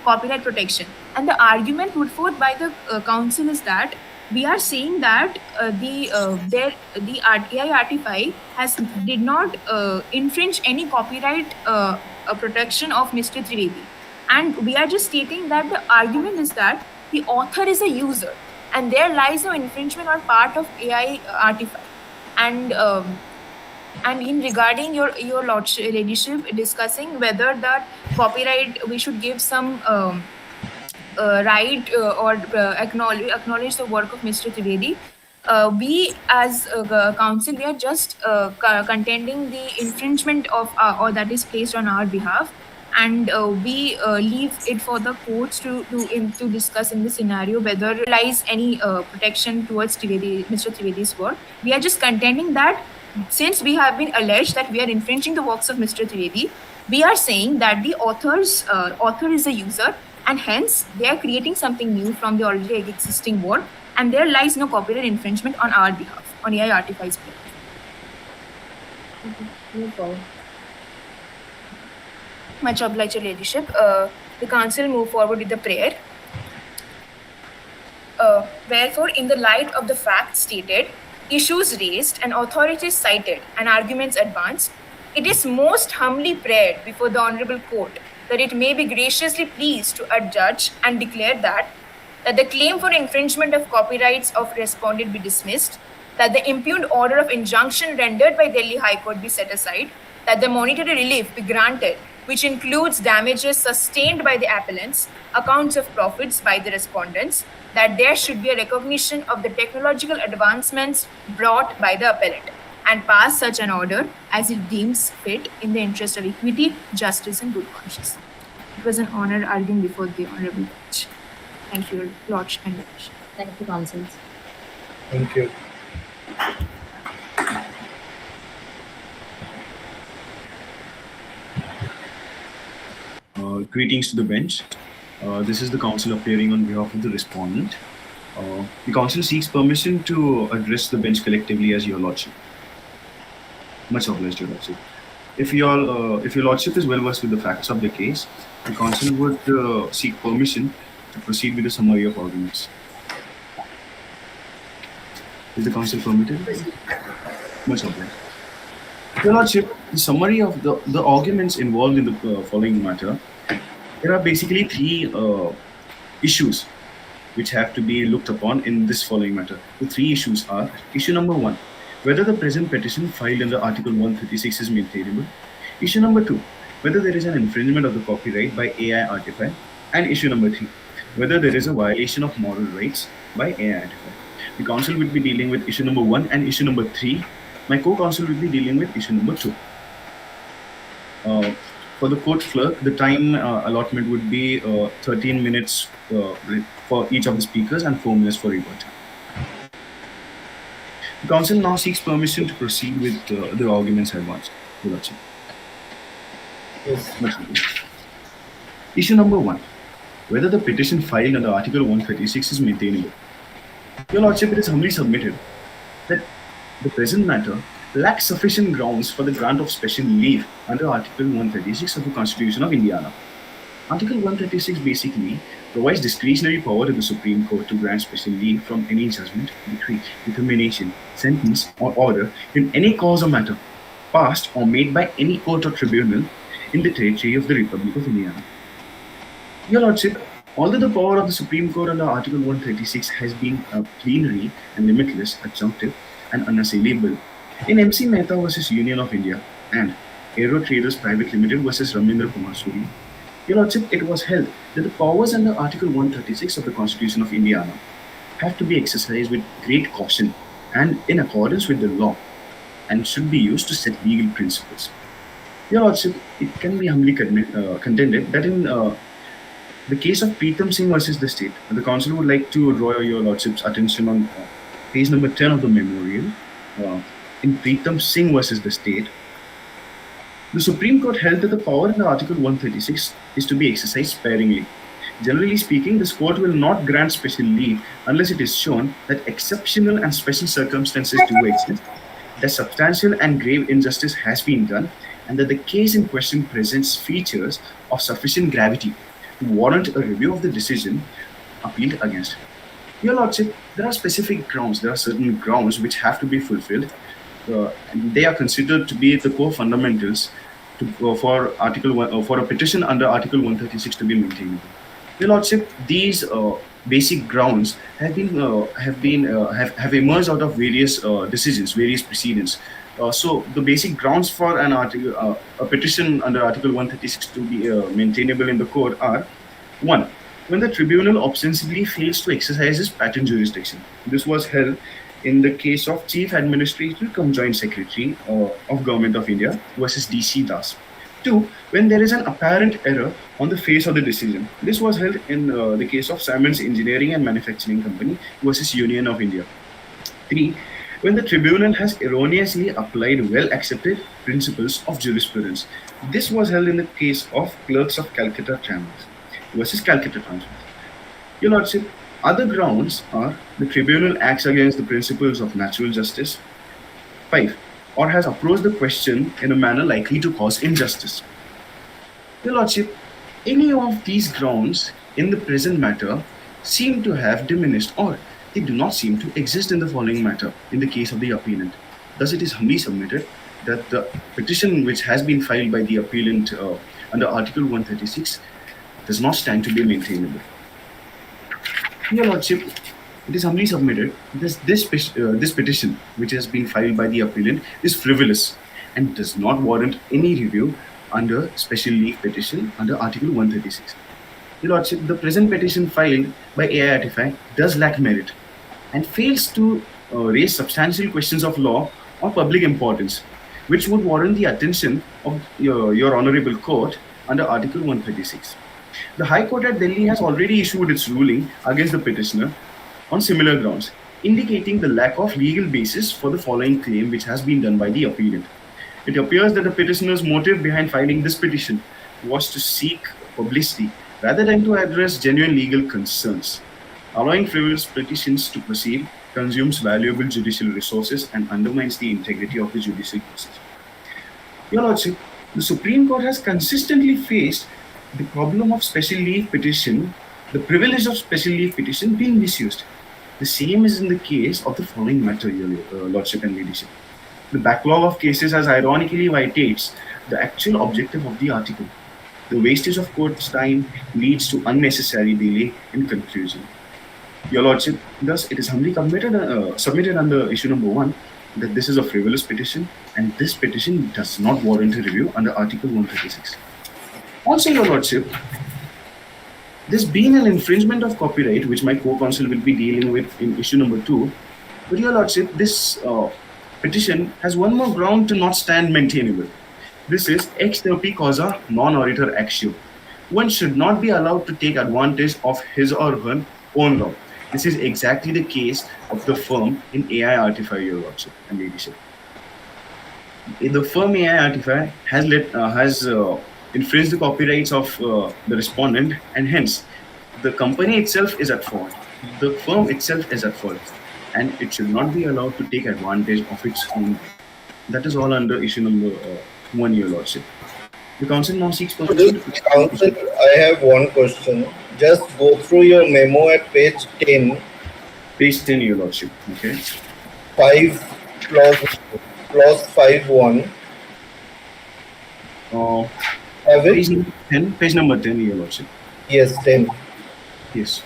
copyright protection. And the argument put forth by the council is that we are saying that the AI artifact did not infringe any copyright protection of Mr. Trivedi, and we are just stating that the argument is that the author is a user, and there lies no infringement on part of AI artifact. And in regarding your ladyship discussing whether that copyright we should give some right or acknowledge the work of Mr. Trivedi. We as council, we are just contending the infringement of or that is placed on our behalf, and we leave it for the courts to discuss in this scenario whether there lies any protection towards Mr. Trivedi's work. We are just contending that since we have been alleged that we are infringing the works of Mr. Trivedi, we are saying that the author is a user, and hence they are creating something new from the already existing work, and there lies no copyright infringement on our behalf, on AI Artify's behalf. No problem. Much obliged, Your Ladyship. The council move forward with the prayer. Wherefore, in the light of the facts stated, issues raised, and authorities cited, and arguments advanced, it is most humbly prayed before the Honorable Court that it may be graciously pleased to adjudge and declare that the claim for infringement of copyrights of respondent be dismissed, that the impugned order of injunction rendered by Delhi High Court be set aside, that the monetary relief be granted, which includes damages sustained by the appellants, accounts of profits by the respondents, that there should be a recognition of the technological advancements brought by the appellant, and pass such an order as it deems fit in the interest of equity, justice, and good conscience. It was an honor arguing before the Honorable Judge. Thank you, Lordship and Lordship. Thank you, Council. Thank you. Greetings to the bench. This is the council appearing on behalf of the respondent. The council seeks permission to address the bench collectively as Your Lordship. Much obliged, Your Lordship. If Your Lordship is well versed with the facts of the case, the council would seek permission to proceed with a summary of arguments. Is the council permitted? Much obliged. Your Lordship, the summary of the arguments involved in the following matter. There are basically three issues which have to be looked upon in this following matter. The three issues are: issue number 1, whether the present petition filed under Article 136 is maintainable; issue number 2, whether there is an infringement of the copyright by AI Artify; and issue number 3, whether there is a violation of moral rights by AI Artify. The council will be dealing with issue number 1 and issue number 3. My co-counsel will be dealing with issue number 2. For the court clerk, the time allotment would be 13 minutes for each of the speakers and 4 minutes for rebuttal. The council now seeks permission to proceed with the arguments advanced. Your Lordship. Yes. Issue number 1, whether the petition filed under Article 136 is maintainable. Your Lordship, it is humbly submitted that the present matter lacks sufficient grounds for the grant of special leave under Article 136 of the Constitution of Indiana. Article 136 basically provides discretionary power to the Supreme Court to grant special leave from any judgment, decree, determination, sentence, or order in any cause or matter, passed or made by any court or tribunal in the territory of the Republic of Indiana. Your Lordship, although the power of the Supreme Court under Article 136 has been plenary and limitless, adjunctive, and unassailable, in MC Mehta versus Union of India and Aero Traders Private Limited versus Ramendra Kumar Suri, Your Lordship, it was held that the powers under Article 136 of the Constitution of Indiana have to be exercised with great caution and in accordance with the law, and should be used to set legal principles. Your Lordship, it can be humbly contended that in the case of Preetham Singh versus the state, the council would like to draw Your Lordship's attention on page number 10 of the memorial. In Preetham Singh versus the state, the Supreme Court held that the power in the Article 136 is to be exercised sparingly. Generally speaking, this court will not grant special leave unless it is shown that exceptional and special circumstances do exist, that substantial and grave injustice has been done, and that the case in question presents features of sufficient gravity to warrant a review of the decision appealed against. Your Lordship, there are specific grounds, there are certain grounds which have to be fulfilled. They are considered to be the core fundamentals for for a petition under Article 136 to be maintainable. Your Lordship, these basic grounds have emerged out of various decisions, various precedents. So the basic grounds for a petition under Article 136 to be maintainable in the court are: 1, when the tribunal ostensibly fails to exercise its patent jurisdiction. This was held in the case of Chief Administrator cum Joint Secretary of Government of India versus D.C. Das. 2, when there is an apparent error on the face of the decision. This was held in the case of Siemens Engineering and Manufacturing Company versus Union of India. 3, when the tribunal has erroneously applied well accepted principles of jurisprudence. This was held in the case of Clerks of Calcutta Trams versus Calcutta Trams. Your Lordship, other grounds are the tribunal acts against the principles of natural justice. 5. Or has approached the question in a manner likely to cause injustice. Your Lordship, any of these grounds in the present matter seem to have diminished or they do not seem to exist in the following matter in the case of the appellant. Thus, it is humbly submitted that the petition which has been filed by the appellant under Article 136 does not stand to be maintainable. Your Lordship, it is humbly submitted this petition, which has been filed by the appellant, is frivolous and does not warrant any review under special leave petition under Article 136. Your Lordship, the present petition filed by AI Artifact does lack merit and fails to raise substantial questions of law or public importance, which would warrant the attention of your Honorable Court under Article 136. The High Court at Delhi has already issued its ruling against the petitioner on similar grounds, indicating the lack of legal basis for the following claim which has been done by the appellant. It appears that the petitioner's motive behind filing this petition was to seek publicity rather than to address genuine legal concerns. Allowing frivolous petitions to proceed consumes valuable judicial resources and undermines the integrity of the judicial process. Your Lordship, the Supreme Court has consistently faced the problem of special leave petition, the privilege of special leave petition being misused. The same is in the case of the following matter, Your Lordship and Ladyship. The backlog of cases has ironically vitiates the actual objective of the article. The wastage of court's time leads to unnecessary delay in conclusion. Your Lordship, thus it is humbly submitted under issue number 1 that this is a frivolous petition and this petition does not warrant a review under Article 136. Also, Your Lordship, this being an infringement of copyright, which my co-counsel will be dealing with in issue number 2, but Your Lordship, this petition has one more ground to not stand maintainable. This is ex terpi causa non oritur actio. One should not be allowed to take advantage of his or her own law. This is exactly the case of the firm in AI Artify, Your Lordship and Ladyship. The firm AI Artify has infringed the copyrights of the respondent, and hence the company itself is at fault. The firm itself is at fault, and it should not be allowed to take advantage of its own. That is all under issue number 1, Your Lordship. The council now seeks permission. Council, I have one question. Just go through your memo at page 10. Page 10, Your Lordship. Okay. 5 clause 5.1. Have it? Page number 10, Your Lordship. Yes, 10. Yes.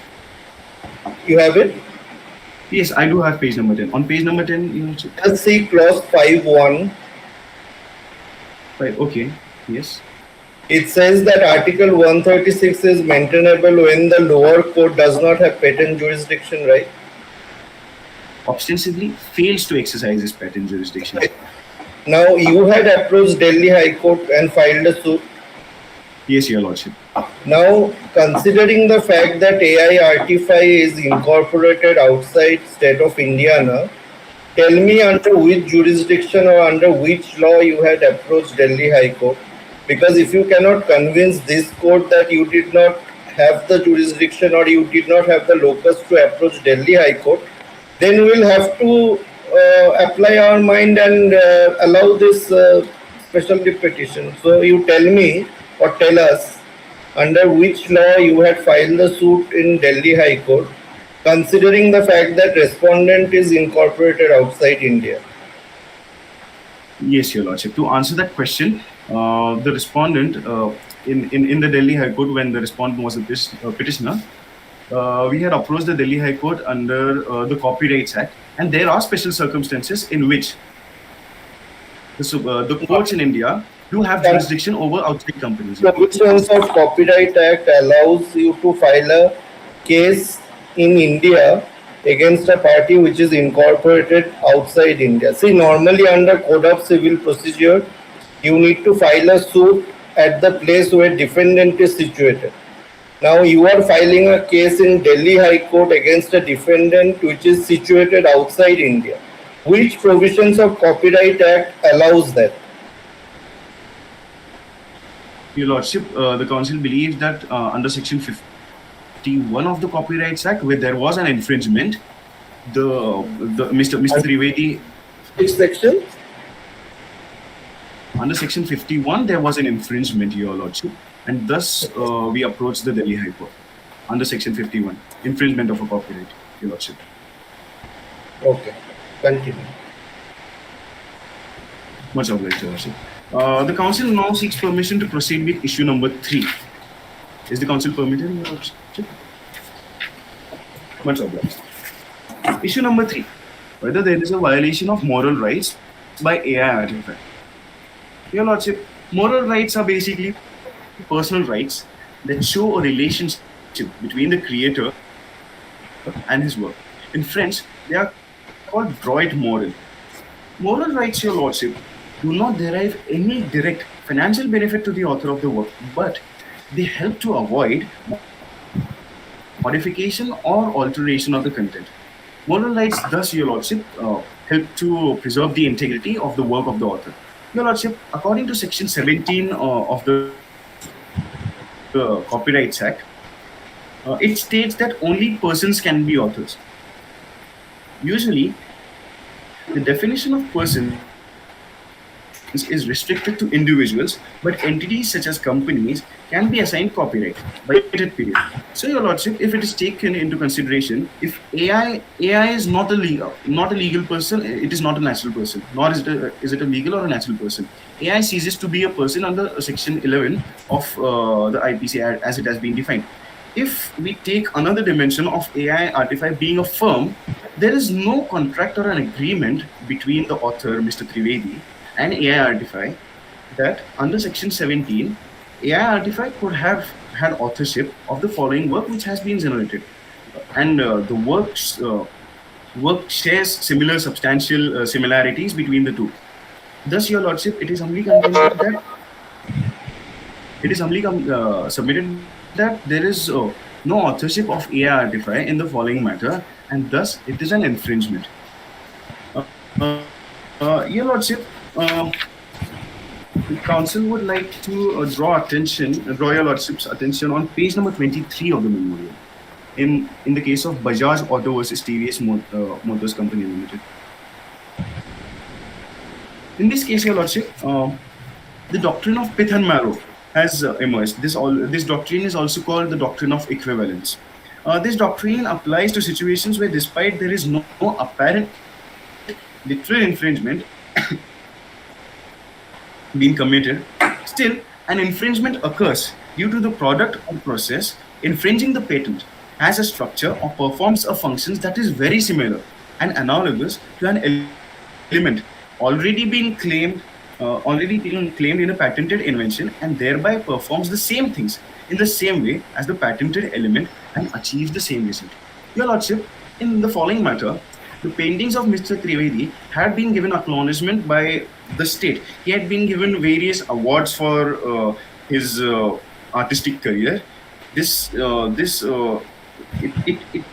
You have it? Yes, I do have page number 10. On page number 10, Your Lordship. Just see clause 5.1. Right, okay. Yes. It says that Article 136 is maintainable when the lower court does not have patent jurisdiction, right? Ostensibly fails to exercise its patent jurisdiction. Now, you had approached Delhi High Court and filed a suit. Yes, Your Lordship. Now, considering the fact that AI Artify is incorporated outside state of Indiana, tell me under which jurisdiction or under which law you had approached Delhi High Court. Because if you cannot convince this court that you did not have the jurisdiction or you did not have the locus to approach Delhi High Court, then we'll have to apply our mind and allow this special leave petition. So you tell me or tell us under which law you had filed the suit in Delhi High Court, considering the fact that respondent is incorporated outside India. Yes, Your Lordship. To answer that question, the respondent in the Delhi High Court, when the respondent was a petitioner, we had approached the Delhi High Court under the Copyrights Act, and there are special circumstances in which the courts in India do have jurisdiction over outside companies. The provisions of Copyright Act allows you to file a case in India against a party which is incorporated outside India. See, normally under Code of Civil Procedure, you need to file a suit at the place where defendant is situated. Now you are filing a case in Delhi High Court against a defendant which is situated outside India. Which provisions of Copyright Act allows that? Your Lordship, the Council believes that under Section 51 of the Copyrights Act, where there was an infringement, Mr. Trivedi. Which section? Under Section 51, there was an infringement, Your Lordship, and thus we approached the Delhi High Court under Section 51, infringement of a copyright, Your Lordship. Okay, continue. Much obliged, Your Lordship. The Council now seeks permission to proceed with issue number 3. Is the Council permitted, Your Lordship? Much obliged. Issue number 3. Whether there is a violation of moral rights by AI artifact. Your Lordship, moral rights are basically personal rights that show a relationship between the creator and his work. In French, they are called droit moral. Moral rights, Your Lordship, do not derive any direct financial benefit to the author of the work, but they help to avoid modification or alteration of the content. Moral rights, thus, Your Lordship, help to preserve the integrity of the work of the author. Your Lordship, according to Section 17 of the Copyrights Act, it states that only persons can be authors. Usually, the definition of person is restricted to individuals, but entities such as companies can be assigned copyright by a limited period. So, Your Lordship, if it is taken into consideration, if AI is not a legal person, it is not a natural person, nor is it a legal or a natural person. AI ceases to be a person under Section 11 of the IPC as it has been defined. If we take another dimension of AI artifact being a firm, there is no contract or an agreement between the author, Mr. Trivedi, and AI artifact that under Section 17, AI artifact could have had authorship of the following work which has been generated, and the work shares similar substantial similarities between the two. Thus, Your Lordship, it is humbly contended that submitted that there is no authorship of AI artifact in the following matter, and thus it is an infringement. Your Lordship, the Council would like to draw Your Lordship's attention on page number 23 of the memorial, in the case of Bajaj Auto versus TVS Motors Company Limited. In this case, Your Lordship, the doctrine of pith and marrow has emerged. This doctrine is also called the doctrine of equivalence. This doctrine applies to situations where, despite there is no apparent literal infringement being committed, still an infringement occurs due to the product or process infringing the patent has a structure or performs a function that is very similar and analogous to an element already being claimed in a patented invention, and thereby performs the same things in the same way as the patented element and achieves the same result. Your Lordship, in the following matter, the paintings of Mr. Trivedi had been given acknowledgement by the state. He had been given various awards for his artistic career. It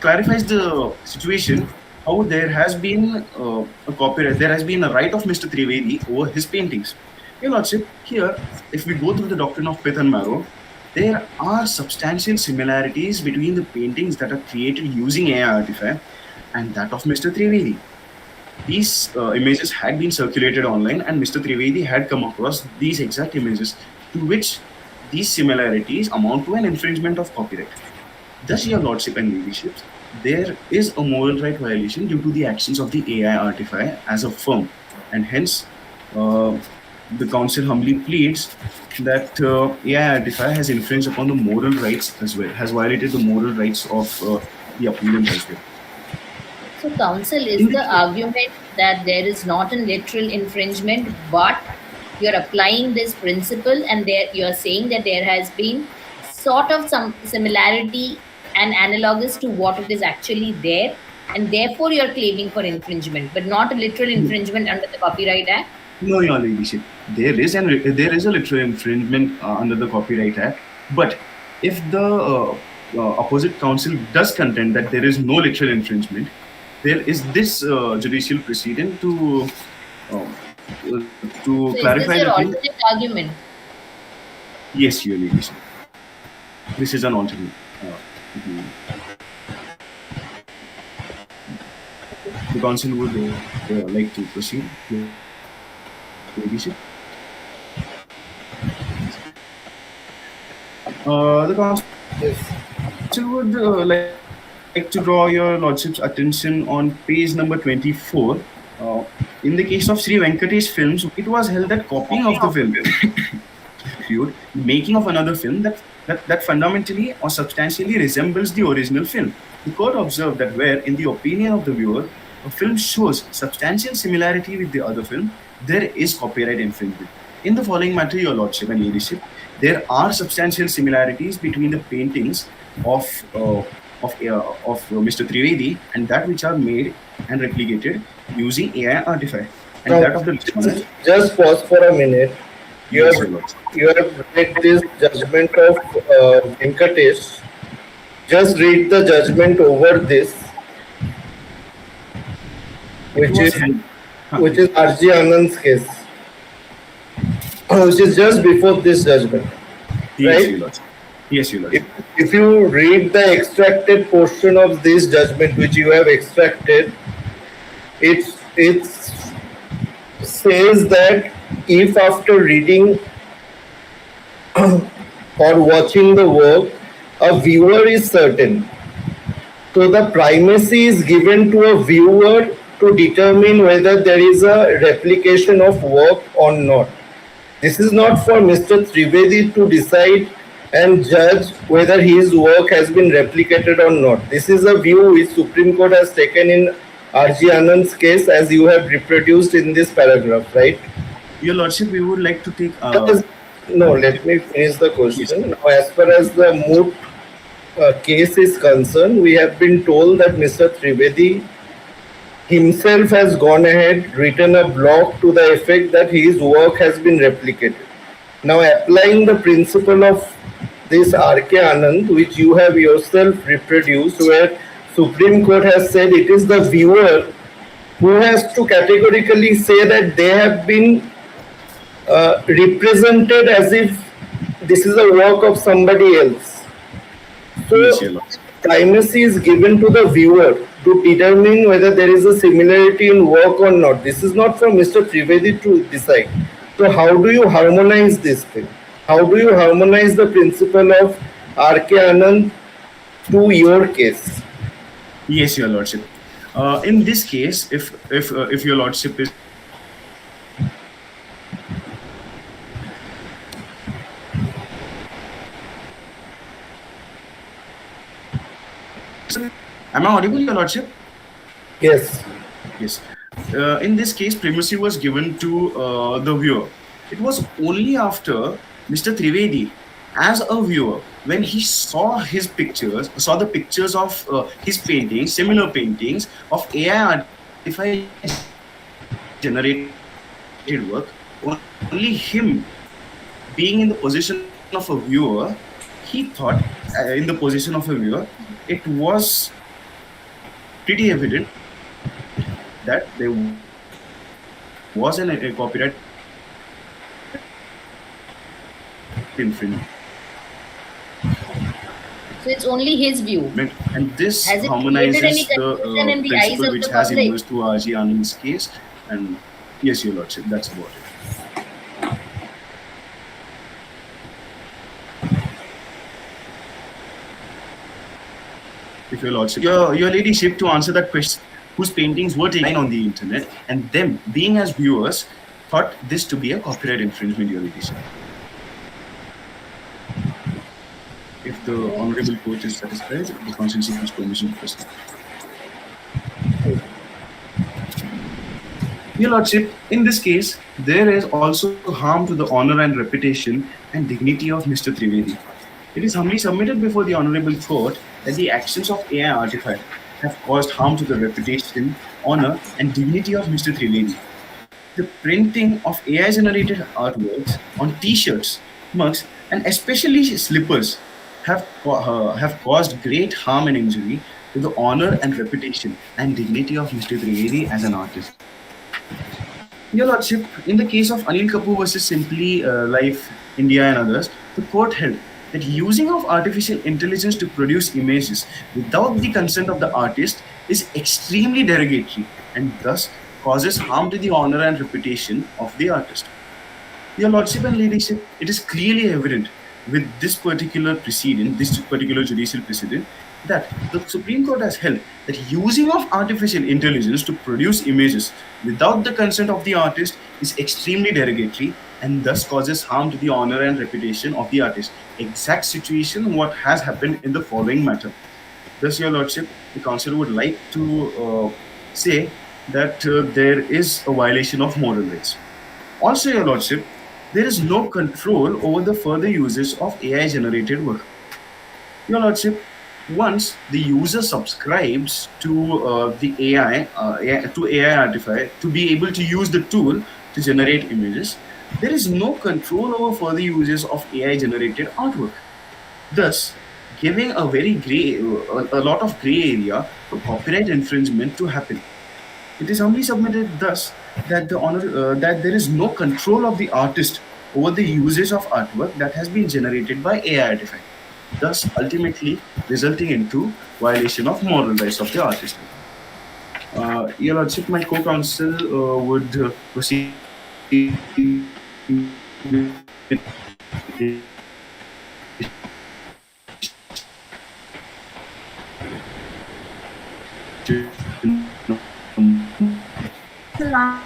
clarifies the situation how there has been a copyright, there has been a right of Mr. Trivedi over his paintings. Your Lordship, here, if we go through the doctrine of pith and marrow, there are substantial similarities between the paintings that are created using AI artifact and that of Mr. Trivedi. These images had been circulated online, and Mr. Trivedi had come across these exact images, to which these similarities amount to an infringement of copyright. Thus, Your Lordship and Ladyships, there is a moral right violation due to the actions of the AI artifact as a firm, and hence the Council humbly pleads that AI artifact has infringed upon the moral rights as well, has violated the moral rights of the appellant as well. So, Council, is the argument that there is not a literal infringement, but you're applying this principle and you're saying that there has been sort of some similarity and analogous to what it is actually there, and therefore you're claiming for infringement, but not a literal infringement under the Copyright Act? No, Your Ladyship. There is a literal infringement under the Copyright Act, but if the opposite counsel does contend that there is no literal infringement, there is this judicial precedent um, to So is clarify this the your thing. alternate argument? Yes, Your Ladyship. This is an alternate. Opinion. The council would like to proceed. Your Ladyship. The council Yes. would like to draw your lordship's attention on page number 24. Uh, in the case of Sri Venkatesh films, it was held that copying of the film constitute making of another film that fundamentally or substantially resembles the original film. The court observed that where, in the opinion of the viewer, a film shows substantial similarity with the other film, there is copyright infringement. In the following matter, Your Lordship and Ladyship, there are substantial similarities between the paintings of Mr. Trivedi and that which are made and replicated using AI artifact, and Now, that of the respondent. just pause for a minute. You Yes, have Your Lordship. you have read this judgment of Venkatesh. Just read the judgment over this, It which was is held. which is R.G. Anand's case, which is just before this judgment, Yes, right? Your Lordship. Yes, Your If, Lordship. if you read the extracted portion of this judgment, which you have extracted, it says that if after reading or watching the work, a viewer is certain, so the primacy is given to a viewer to determine whether there is a replication of work or not. This is not for Mr. Trivedi to decide and judge whether his work has been replicated or not. This is a view which Supreme Court has taken in R.G. Anand's case, as you have reproduced in this paragraph, right? Your Lordship, we would like to take. No, let me finish the Yes. question. Now, as far as the Moot case is concerned, we have been told that Mr. Trivedi himself has gone ahead, written a blog to the effect that his work has been replicated. Now, applying the principle of this R.K. Anand, which you have yourself reproduced, where Supreme Court has said it is the viewer who has to categorically say that they have been represented as if this is a work of somebody else. So, Yes, Your Lordship. primacy is given to the viewer to determine whether there is a similarity in work or not. This is not for Mr. Trivedi to decide. So, how do you harmonize this thing? How do you harmonize the principle of R.K. Anand to your case? Yes, Your Lordship. In this case, if Your Lordship is am I audible, Your Lordship? Yes. Yes. In this case, primacy was given to the viewer. It was only after Mr. Trivedi, as a viewer, when he saw his pictures, saw the pictures of his paintings, similar paintings of AI artificial generated work, only him being in the position of a viewer, he thought, in the position of a viewer, it was pretty evident that there was a copyright infringement, So it's only his view. and this Has it created harmonizes any the confusion in the eyes principle of which the has public? emerged to R.G. Anand's case. And yes, Your Lordship, that's about it. If Your Lordship, your Ladyship, to answer that question, whose paintings were taken on the internet, and them being as viewers thought this to be a copyright infringement, Your Ladyship. If the Honorable Court is satisfied, the Council seeks permission to proceed. Your Lordship, in this case, there is also harm to the honor and reputation and dignity of Mr. Trivedi. It is humbly submitted before the Honorable Court that the actions of AI artifact have caused harm to the reputation, honor, and dignity of Mr. Trivedi. The printing of AI-generated artworks on T-shirts, mugs, and especially slippers have caused great harm and injury to to the honor and reputation and dignity of Mr. Trivedi as an artist. Your Lordship, in the case of Anil Kapoor versus Simply Life India and others, the court held that using of artificial intelligence to produce images without the consent of the artist is extremely derogatory and thus causes harm to the honor and reputation of the artist. Your Lordship and Ladyship, it is clearly evident with this particular precedent, this particular judicial precedent, that the Supreme Court has held that using of artificial intelligence to produce images without the consent of the artist is extremely derogatory and thus causes harm to the honor and reputation of the artist. Exact situation what has happened in the following matter. Thus, Your Lordship, the Council would like to say that there is a violation of moral rights. Also, Your Lordship, there is no control over the further uses of AI generated work. Your Lordship, once the user subscribes to the to AI Artify to be able to use the tool to generate images, there is no control over further uses of AI generated artwork. Thus, giving a very a lot of gray area for copyright infringement to happen. It is humbly submitted thus that that there is no control of the artist over the usage of artwork that has been generated by AI artifact, thus ultimately resulting into violation of moral rights of the artist. Your Lordship, my co-counsel would proceed. Now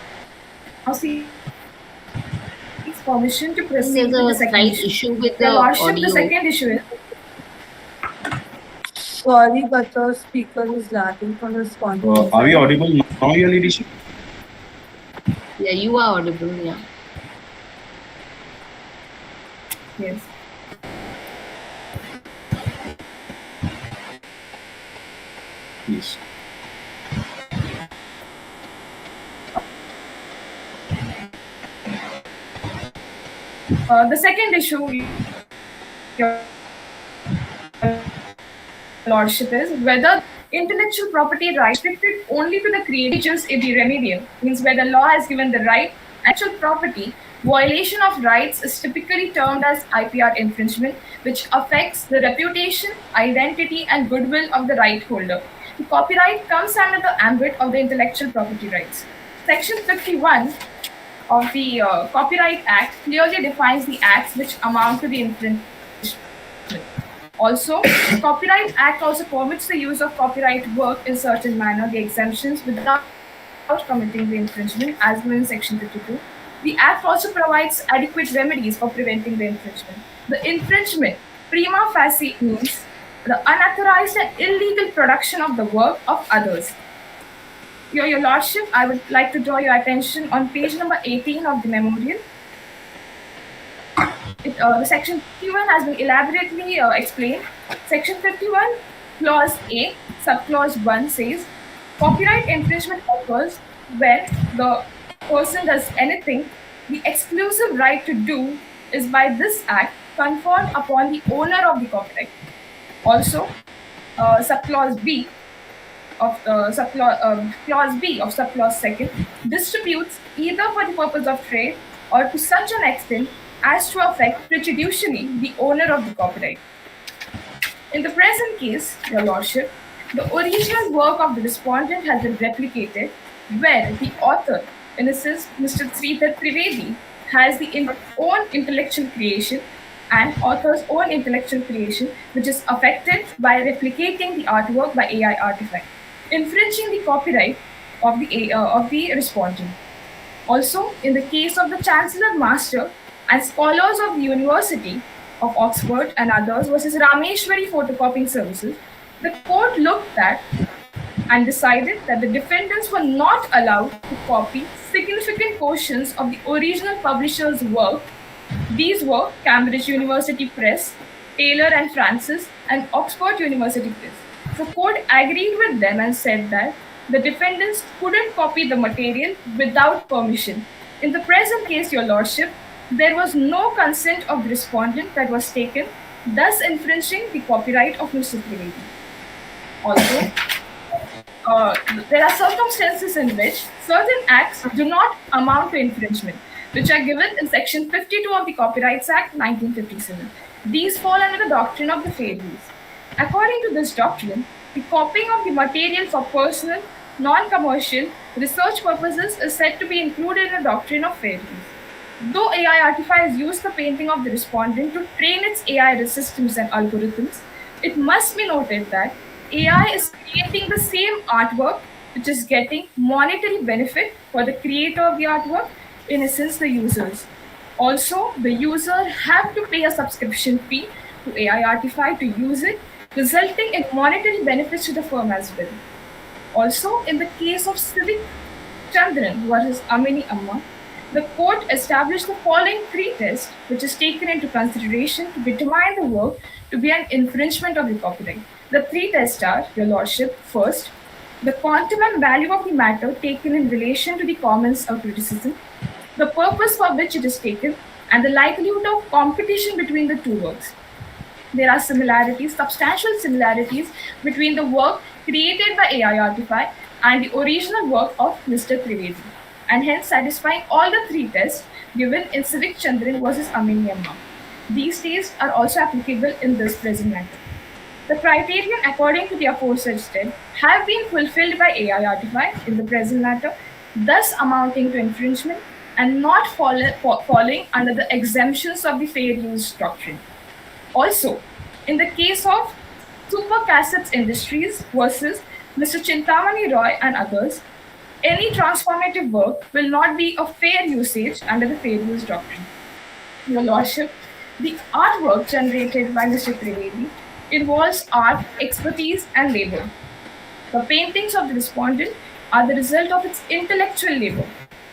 seeks permission to proceed There's with the a second slight issue. issue with Your the Lordship, the audio. second issue is Sorry, but the speaker is lagging from responding. Are we audible now, Your Ladyship? Yeah, you are audible. Yeah. yes. Yes. The second issue, Your Lordship, is whether intellectual property rights restricted only to the creators be remedial, means where the law has given the right actual property. Violation of rights is typically termed as IPR infringement, which affects the reputation, identity, and goodwill of the right holder. The copyright comes under the ambit of the intellectual property rights. Section 51 of the Copyright Act clearly defines the acts which amount to the infringement. Also, the Copyright Act also permits the use of copyright work in certain manner, the exemptions without committing the infringement, as given in Section 52. The Act also provides adequate remedies for preventing the infringement. The infringement, prima facie, means the unauthorized and illegal production of the work of others. Your Lordship, I would like to draw your attention on page number 18 of the memorial. The Section 51 has been elaborately explained. Section 51, Clause A, Subclause 1 says, copyright infringement occurs when the person does anything the exclusive right to do is by this act conferred upon the owner of the copyright. Also, Subclause B of Clause B of Subclause 2 distributes either for the purpose of trade or to such an extent as to affect prejudicially the owner of the copyright. In the present case, Your Lordship, the original work of the respondent has been replicated where the author, in a sense Mr. Sridhar Trivedi, has the own intellectual creation and author's own intellectual creation which is affected by replicating the artwork by AI artifact, infringing the copyright of the respondent. Also, in the case of the Chancellor Master and scholars of the University of Oxford and others versus Rameshwari photocopying services, the court looked at and decided that the defendants were not allowed to copy significant portions of the original publisher's work. These were Cambridge University Press, Taylor and Francis, and Oxford University Press. The court agreed with them and said that the defendants couldn't copy the material without permission. In the present case, Your Lordship, there was no consent of the respondent that was taken, thus infringing the copyright of Mr. Trivedi. Also, there are circumstances in which certain acts do not amount to infringement, which are given in Section 52 of the Copyrights Act 1957. These fall under the doctrine of the fair use. According to this doctrine, the copying of the material for personal, non-commercial, research purposes is said to be included in the doctrine of fair use. Though AI Artify has used the painting of the respondent to train its AI systems and algorithms, it must be noted that AI is creating the same artwork which is getting monetary benefit for the creator of the artwork, in essence, the users. Also, the user have to pay a subscription fee to AI Artify to use it, resulting in monetary benefits to the firm as well. Also, in the case of Civic Chandran versus Amini Amma, the court established the following three tests, which is taken into consideration to determine the work to be an infringement of the copyright. The three tests are, Your Lordship, first, the quantum and value of the matter taken in relation to the comments or criticism, the purpose for which it is taken, and the likelihood of competition between the two works. There are similarities, substantial similarities between the work created by AI Artify and the original work of Mr. Trivedi, and hence satisfying all the three tests given in Civic Chandran versus Amini Amma. These tests are also applicable in this present matter. The criterion according to the aforesaid step have been fulfilled by AI Artify in the present matter, thus amounting to infringement and not falling under the exemptions of the fair use doctrine. Also, in the case of Super Cassettes Industries versus Mr. Chintamani Roy and others, any transformative work will not be a fair usage under the fair use doctrine. Your Lordship, the artwork generated by Mr. Trivedi involves art, expertise, and labor. The paintings of the respondent are the result of its intellectual labor.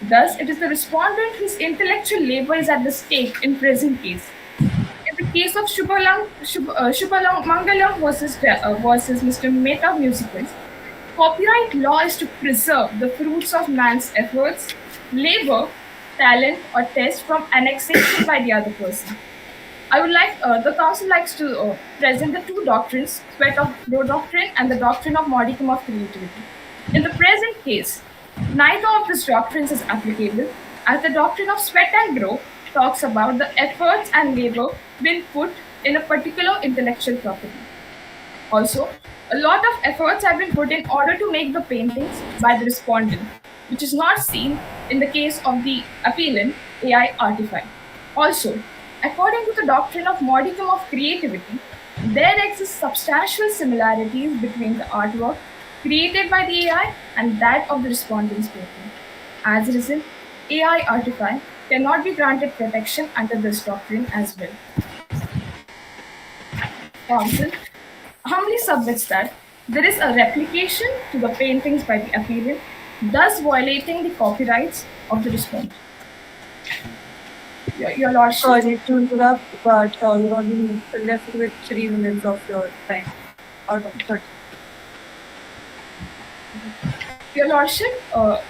Thus, it is the respondent whose intellectual labor is at the stake in present case. In the case of Shubhalang Mangalam versus Mr. Mehta Musicals, copyright law is to preserve the fruits of man's efforts, labor, talent, or test from annexation by the other person. I would like the council likes to present the two doctrines, sweat of grow doctrine and the doctrine of modicum of creativity. In the present case, neither of these doctrines is applicable, as the doctrine of sweat and grow talks about the efforts and labor being put in a particular intellectual property. Also, a lot of efforts have been put in order to make the paintings by the respondent, which is not seen in the case of the appellant AI Artify. Also, according to the doctrine of modicum of creativity, there exist substantial similarities between the artwork created by the AI and that of the respondent's painting. As a result, AI Artify cannot be granted protection under this doctrine as well. Council humbly submits that there is a replication to the paintings by the appellant, thus violating the copyrights of the respondent. Your Lordship. Sorry to interrupt, but you're only left with 3 minutes of your time. Out of 30. Your Lordship,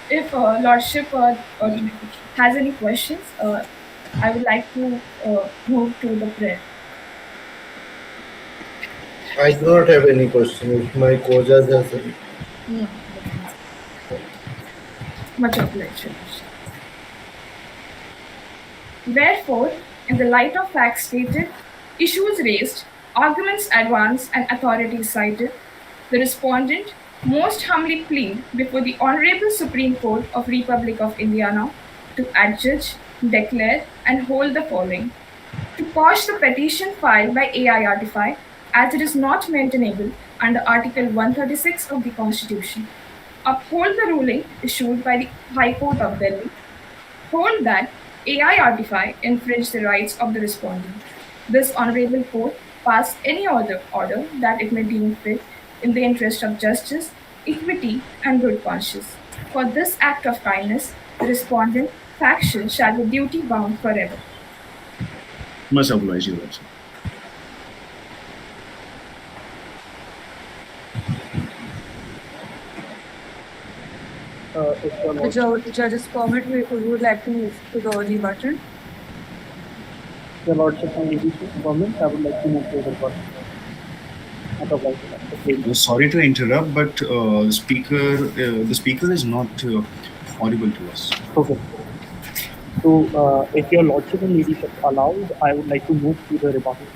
if Lordship has any questions, I would like to move to the prayer. I do not have any question. If my co-judge has any. No. Much obliged, Your Lordship. Wherefore, in the light of facts stated, issues raised, arguments advanced, and authorities cited, the respondent most humbly plead before the Honorable Supreme Court of Republic of Indiana to adjudge, declare, and hold the following: to quash the petition filed by AI Artify, as it is not maintainable under Article 136 of the Constitution. Uphold the ruling issued by the High Court of Delhi. Hold that AI Artify infringed the rights of the respondent. This Honorable Court pass any other order that it may deem fit in the interest of justice, equity, and good conscience. For this act of kindness, the respondent faction shall be duty bound forever. Much obliged, Your Lordship. The judge's comment, we would like to move to the early button. Your Lordship, on this comment, I would like to move to the button. not apply to that. Okay. Sorry to interrupt, but the speaker is not audible to us. Okay. So, if your lordship and ladyship allows, I would like to move to the rebuttal.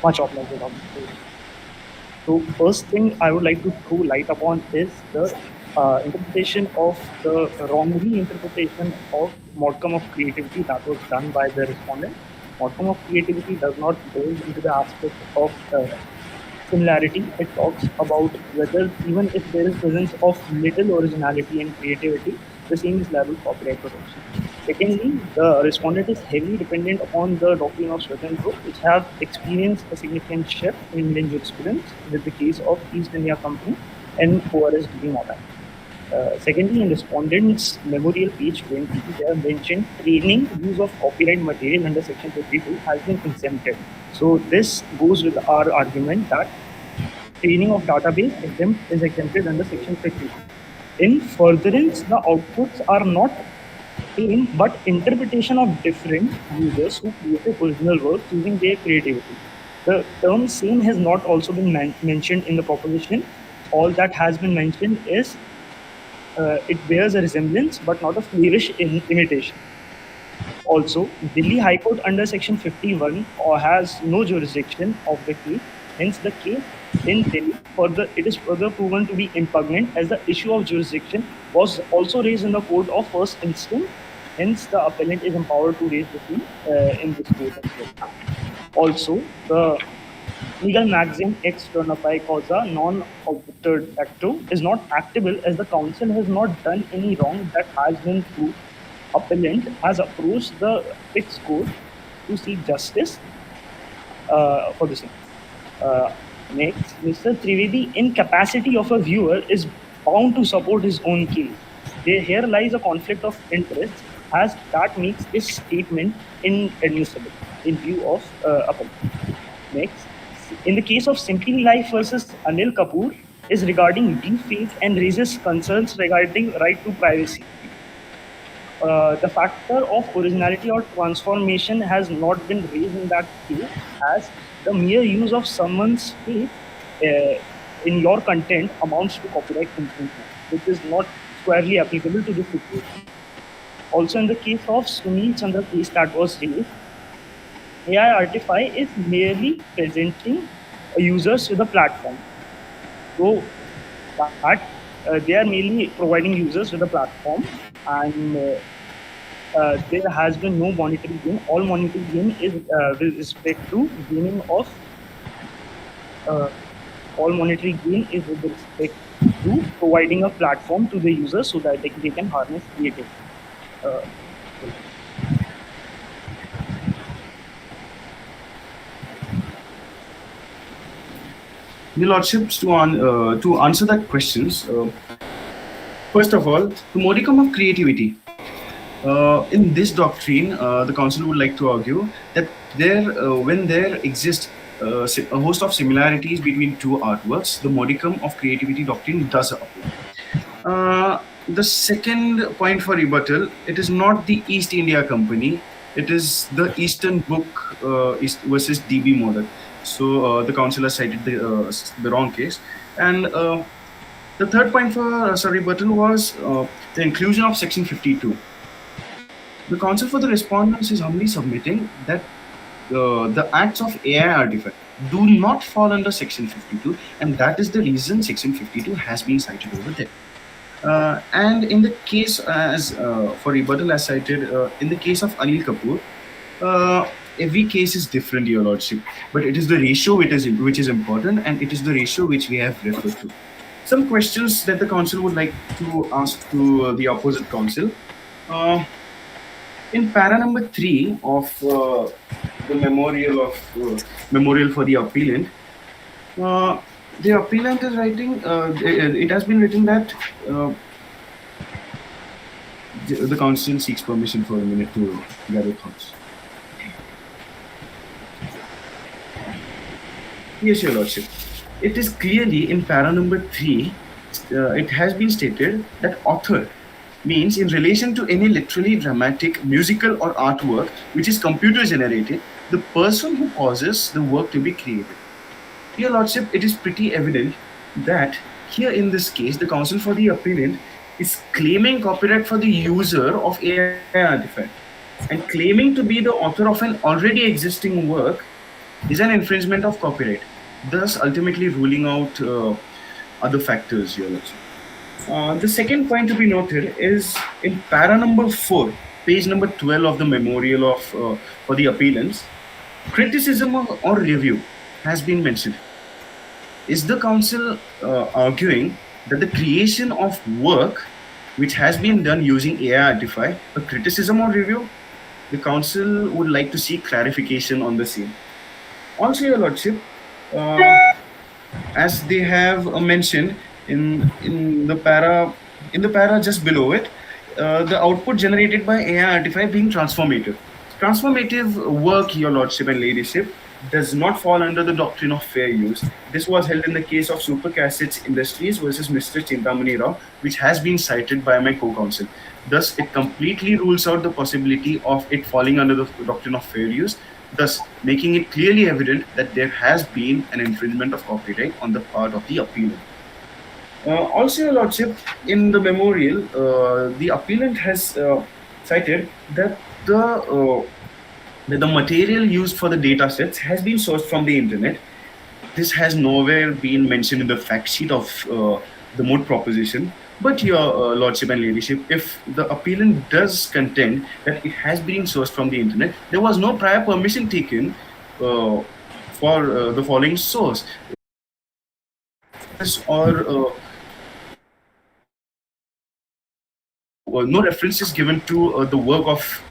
Much obliged, Your Lordship. So, first thing I would like to throw light upon is the interpretation of the wrongly interpretation of modicum of creativity that was done by the respondent. Modicum of creativity does not delve into the aspect of similarity. It talks about whether even if there is presence of little originality and creativity, the same is liable for copyright protection. Secondly, the respondent is heavily dependent upon the doctrine of Swatantra Group, which have experienced a significant shift in Indian jurisprudence with the case of East India Company and ORS DB Modern. Secondly, in respondent's memorial page 20, they have mentioned training use of copyright material under section 52 has been exempted. So this goes with our argument that training of database is exempted under section 52. In furtherance, the outputs are not same but interpretation of different users who created original work using their creativity. The term same has not also been mentioned in the proposition. All that has been mentioned is it bears a resemblance but not a slavish imitation. Also, Delhi High Court under Section 51 has no jurisdiction of the case. Hence, the case in Delhi it is further proven to be impugnant as the issue of jurisdiction was also raised in the court of first instance. Hence, the appellant is empowered to raise the same in this court as well. Also, the legal maxim ex turnapi causa non obter acto is not actable as the council has not done any wrong that has been proved. Appellant has approached the fixed court to seek justice for the same. Next, Mr. Trivedi, in capacity of a viewer, is bound to support his own case. Here lies a conflict of interest, as that makes this statement inadmissible in view of appellant. Next, in the case of Simply Life versus Anil Kapoor, is regarding deepfake and raises concerns regarding right to privacy. The factor of originality or transformation has not been raised in that case, as the mere use of someone's face in your content amounts to copyright infringement, which is not squarely applicable to this situation. Also, in the case of Sunil Chandra case that was raised, AI Artify is merely presenting users with a platform. So that they are merely providing users with a platform, and there has been no monetary gain. All monetary gain is with respect to gaining of all monetary gain is with respect to providing a platform to the users so that they can harness creativity. Your Lordships, to answer that questions, first of all, the modicum of creativity. In this doctrine, the council would like to argue that when there exists a host of similarities between two artworks, the modicum of creativity doctrine does apply. The second point for rebuttal, it is not the East India Company, it is the Eastern Book versus DB model. So the council has cited the wrong case. And the third point for rebuttal was the inclusion of section 52. The counsel for the respondents is humbly submitting that the acts of AI artifact do not fall under section 52, and that is the reason section 52 has been cited over there. And in the case as for rebuttal as cited, in the case of Anil Kapoor, every case is different, Your Lordship, but it is the ratio which is important, and it is the ratio which we have referred to. Some questions that the council would like to ask to the opposite council. In para number 3 of the memorial for the appellant, the appellant is writing. It has been written that the council seeks permission for a minute to gather thoughts. Yes, Your Lordship. It is clearly in para number 3. It has been stated that author means in relation to any literally dramatic, musical or artwork which is computer generated, the person who causes the work to be created. Your Lordship, it is pretty evident that here in this case, the counsel for the appellant is claiming copyright for the user of AI artifact and claiming to be the author of an already existing work is an infringement of copyright, thus ultimately ruling out other factors, Your Lordship. The second point to be noted is in para number 4, page number 12 of the memorial of for the appellants, criticism or review has been mentioned. Is the council arguing that the creation of work which has been done using AI Artify a criticism or review? The council would like to seek clarification on the same. Also, Your Lordship, uh, as they have mentioned in the para just below it, the output generated by AI Artify being transformative. Transformative work, Your Lordship and Ladyship, does not fall under the doctrine of fair use. This was held in the case of Super Cassettes Industries versus Mr. Chintamani Rao, which has been cited by my co-counsel. Thus, it completely rules out the possibility of it falling under the doctrine of fair use, thus making it clearly evident that there has been an infringement of copyright on the part of the appellant. Also, Your Lordship, in the memorial, the appellant has cited that the material used for the data sets has been sourced from the internet. This has nowhere been mentioned in the fact sheet of the Moot proposition. But Your Lordship and Ladyship, if the appellant does contend that it has been sourced from the internet, there was no prior permission taken for the following source. Or no references given to the work of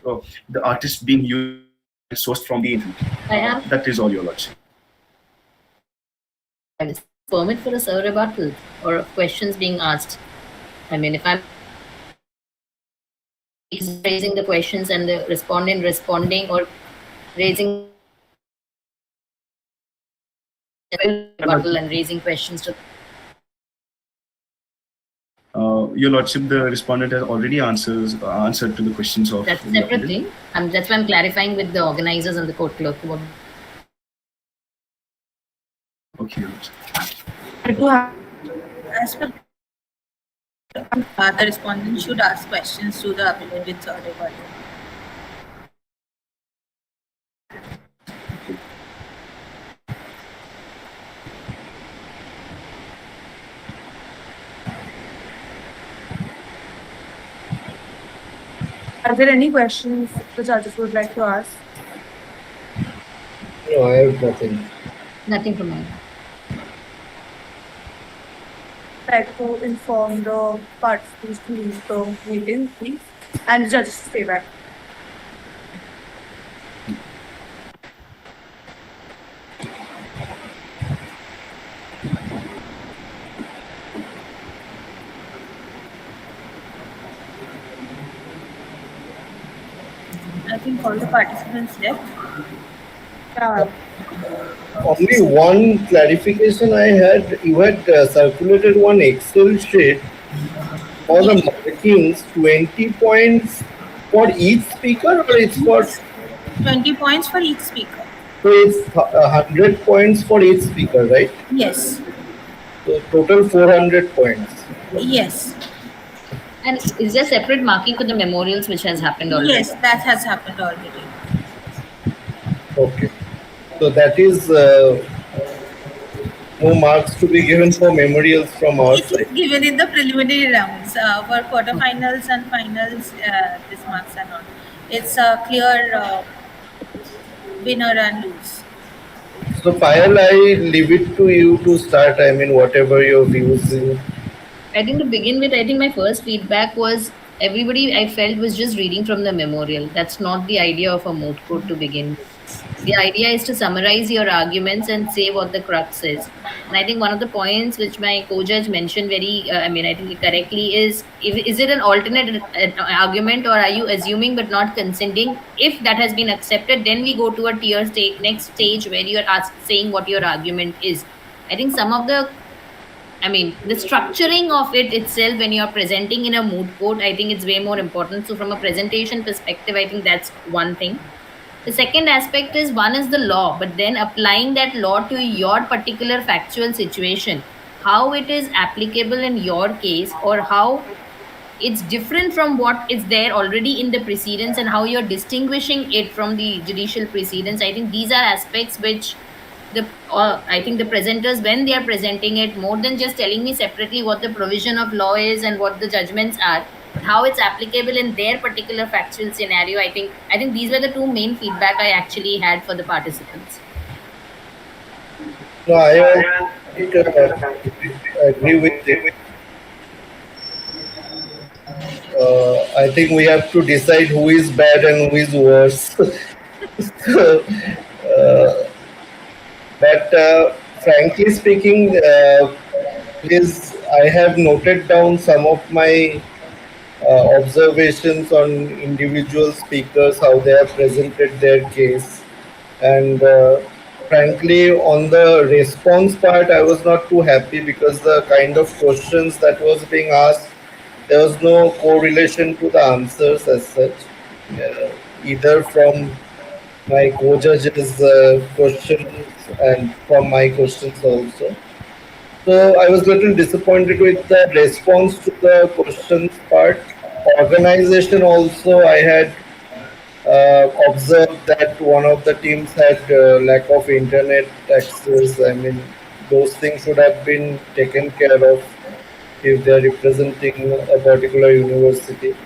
the artist being used and sourced from the internet. I am That is all, Your Lordship. permit for a sir rebuttal or questions being asked. I mean, if I'm raising the questions and the respondent responding or raising rebuttal and raising questions to Your Lordship, the respondent has already answered to the questions of that's a the separate appellant. thing. That's why I'm clarifying with the organizers and the court clerk. Okay, Your Lordship. As per the respondent should ask questions to the applicant with sir rebuttal. Are there any questions the judges would like to ask? No, I have nothing. Nothing from me. Like to inform the participants to leave the meeting, please, and the judges to stay back. I think all the participants left. Yeah. Only one clarification I had, you had circulated one Excel sheet for the markings, 20 points for each speaker, or it's for, 20 points for each speaker. so it's 100 points for each speaker, right? Yes. So total 400 points. Yes. And is there separate marking for the memorials which has happened already? Yes, that has happened already. Okay. So that is more marks to be given for memorials from our It is side. given in the preliminary rounds. For quarterfinals and finals, these marks are not. It's a clear winner and lose. So Payal, I leave it to you to start. I mean, whatever your views is. I think to begin with, I think my first feedback was everybody I felt was just reading from the memorial. That's not the idea of a moot court to begin with. The idea is to summarize your arguments and say what the crux is. And I think one of the points which my co-judge mentioned I think correctly is it an alternate argument, or are you assuming but not consenting? If that has been accepted, then we go to a next stage where you are saying what your argument is. I think the structuring of it itself when you're presenting in a moot court, I think it's way more important. So from a presentation perspective, I think that's one thing. The second aspect is one is the law, but then applying that law to your particular factual situation, how it is applicable in your case, or how it's different from what is there already in the precedents, and how you're distinguishing it from the judicial precedents. I think these are aspects which I think the presenters, when they are presenting it, more than just telling me separately what the provision of law is and what the judgments are, but how it's applicable in their particular factual scenario. I think these were the two main feedback I actually had for the participants. No, I agree with it. I think we have to decide who is bad and who is worse. So, uh, but frankly speaking, is I have noted down some of my observations on individual speakers, how they have presented their case. And frankly, on the response part, I was not too happy because the kind of questions that was being asked, there was no correlation to the answers as such, either from my co-judge's questions and from my questions also. So I was a little disappointed with the response to the questions part. Organization also, I had observed that one of the teams had lack of internet access. I mean, those things should have been taken care of if they are representing a particular university.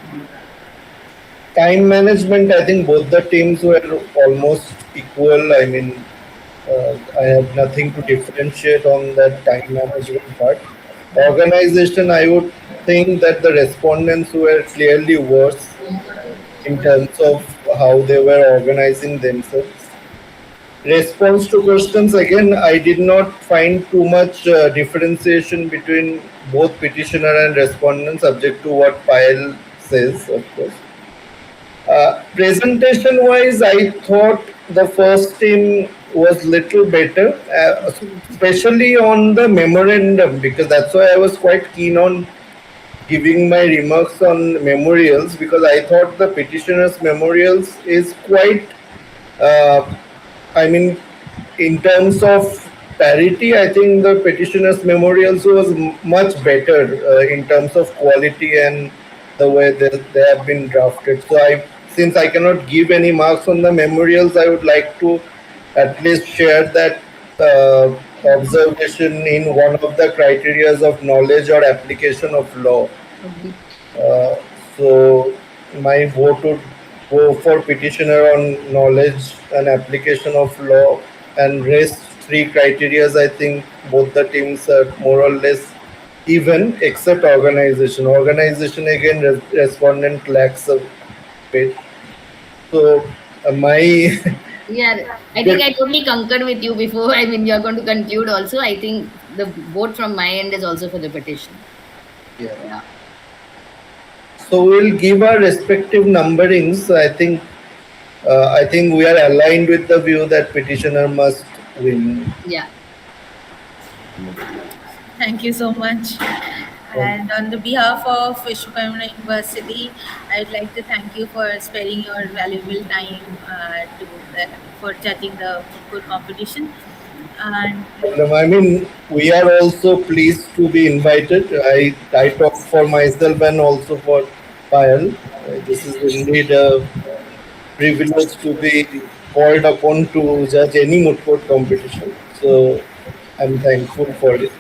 Time management, I think both the teams were almost equal. I mean, I have nothing to differentiate on that time management part. Organization, I would think that the respondents were clearly worse in terms of how they were organizing themselves. Response to questions, again, I did not find too much differentiation between both petitioner and respondent, subject to what Payal says, of course. Presentation wise, I thought the first team was little better, especially on the memorandum, because that's why I was quite keen on giving my remarks on memorials, because I thought the petitioner's memorials is quite, I mean, in terms of parity, I think the petitioner's memorials was much better in terms of quality and the way they have been drafted. So since I cannot give any marks on the memorials, I would like to at least share that observation in one of the criterias of knowledge or application of law. Uh, so my vote would go for petitioner on knowledge and application of law, and rest three criterias, I think both the teams are more or less even, except organization. Organization, again, respondent lacks a bit. So my Yeah, I think I totally concur with you before. I mean, you're going to conclude also. I think the vote from my end is also for the petition. yeah. So we'll give our respective numberings. I think we are aligned with the view that petitioner must win. Yeah. Thank you so much. And on the behalf of Vishwakarma University, I'd like to thank you for sparing your valuable time for judging the good competition. And I mean, we are also pleased to be invited. I talk for myself and also for Payal. This is indeed a privilege to be called upon to judge any moot court competition. So I'm thankful for it.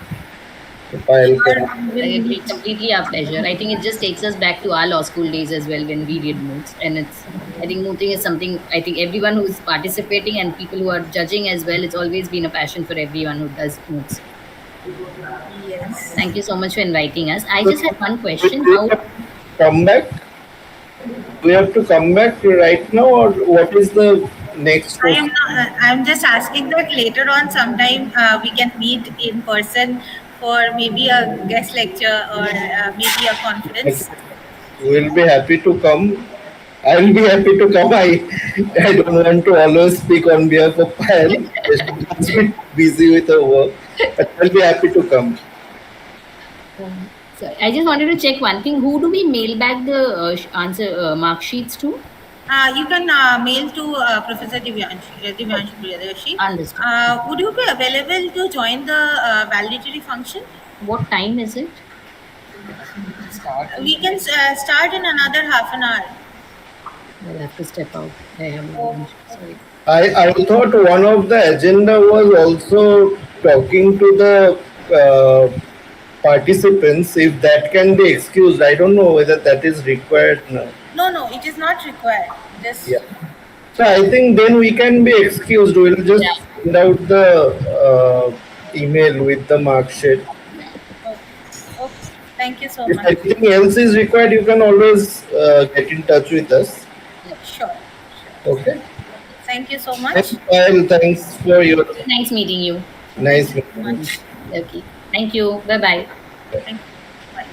Payal can. I agree. Completely our pleasure. I think it just takes us back to our law school days as well when we did moots. And I think mooting is something, I think everyone who's participating and people who are judging as well, it's always been a passion for everyone who does moots. yes, Thank you so much for inviting us. I just had one question. Come back? We have to come back right now, or what is the next question? I'm just asking that later on sometime we can meet in person for maybe a guest lecture or maybe a conference. We'll be happy to come. I'll be happy to come. I don't want to always speak on behalf of Payal. She's been busy with her work, but I'll be happy to come. So I just wanted to check one thing. Who do we mail back the answer mark sheets to? You can mail to Professor Divyanshu Priyadarshi. Understood. Would you be available to join the validatory function? What time is it? We can start in another half an hour. I'll have to step out. I have a Oh, lunch. okay. Sorry. I thought one of the agenda was also talking to the participants if that can be excused. I don't know whether that is required now. No, it is not required. Yeah. Just So I think then we can be excused. We'll just Yeah. send out the email with the mark sheet. okay. Okay. Thank you so If much. anything else is required, you can always get in touch with us. Sure. Okay. Thank you so Thanks, much. Payal. Thanks for your Nice meeting you. nice Thank you so meeting. much. Okay. Thank you. Bye bye. Thank you. Bye.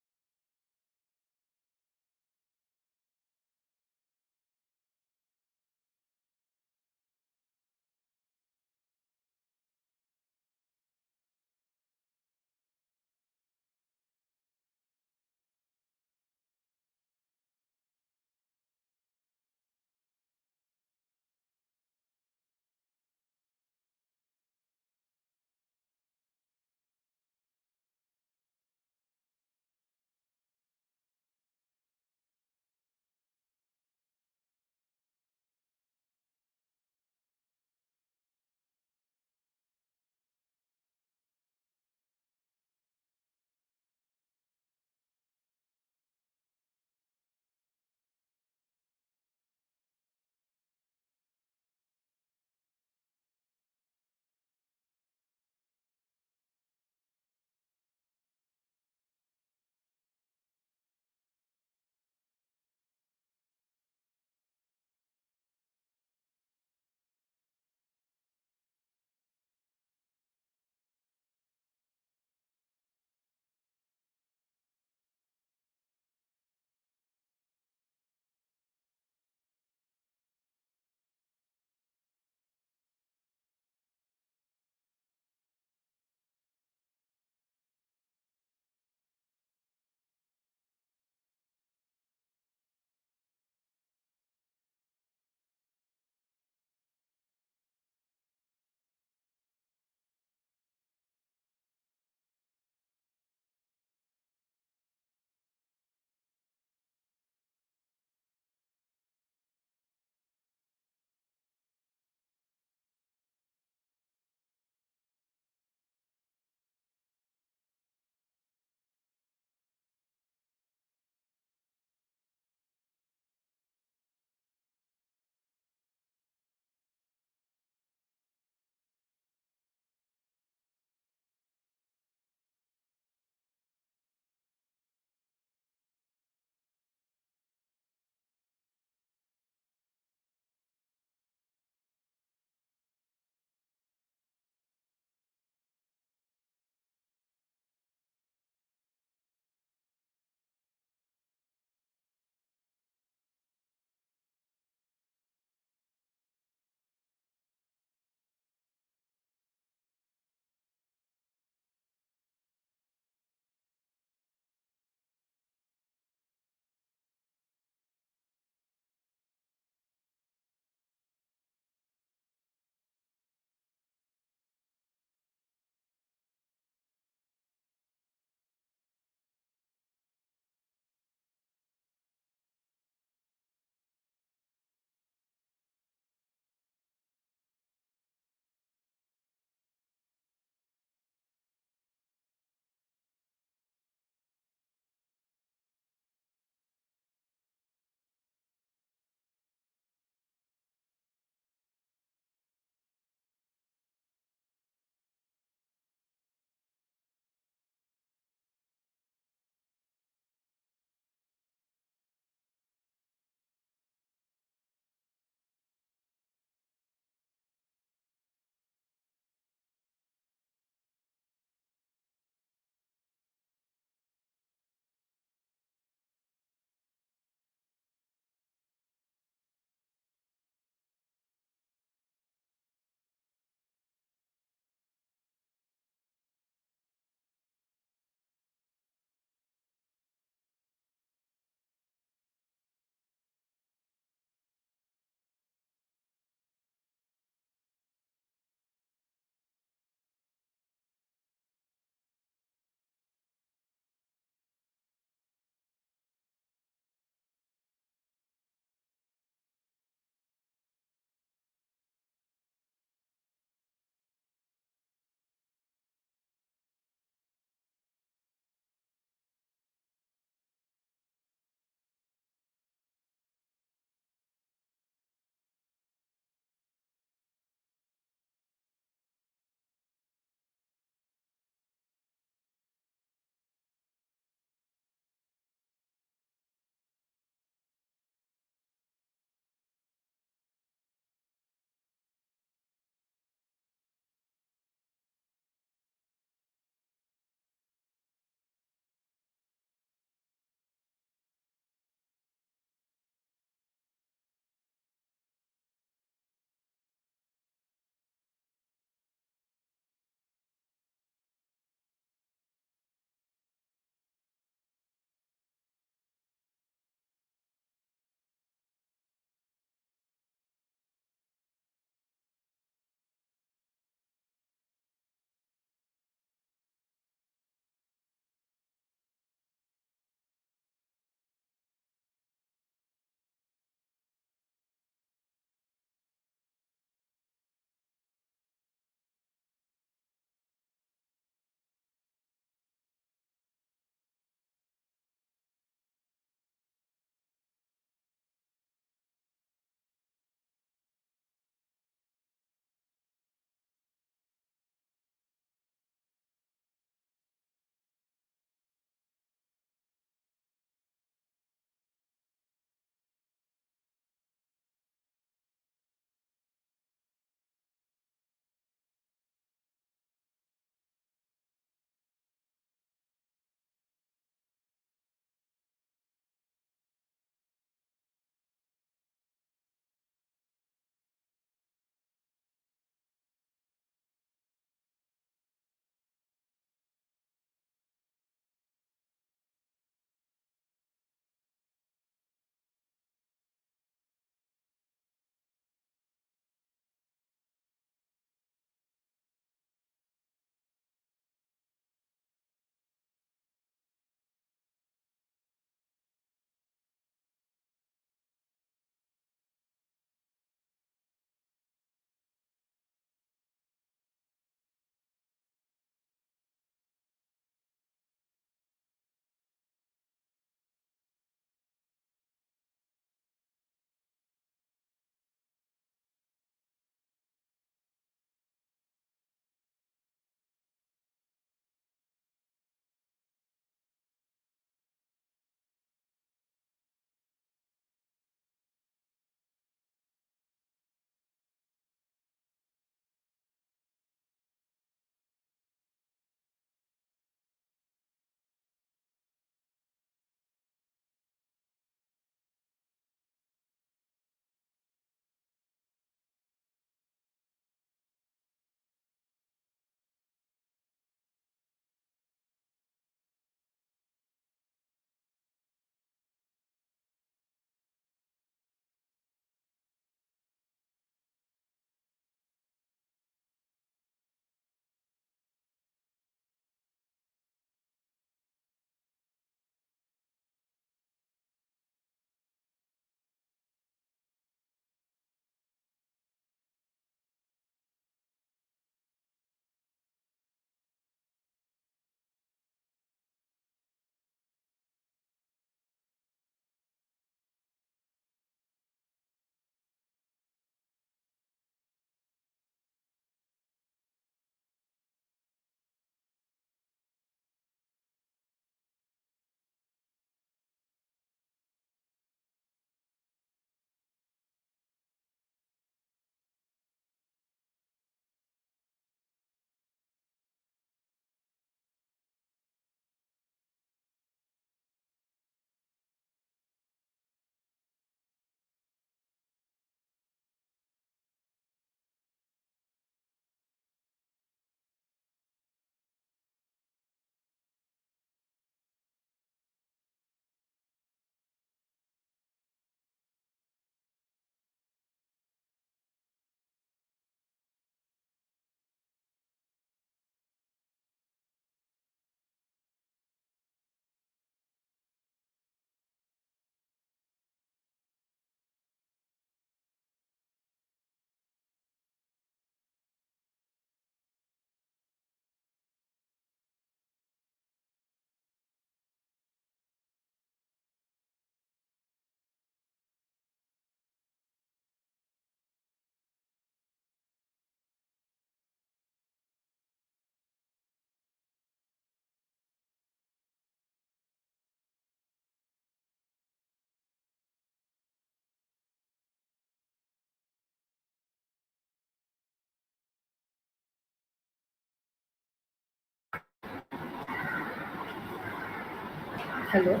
Hello.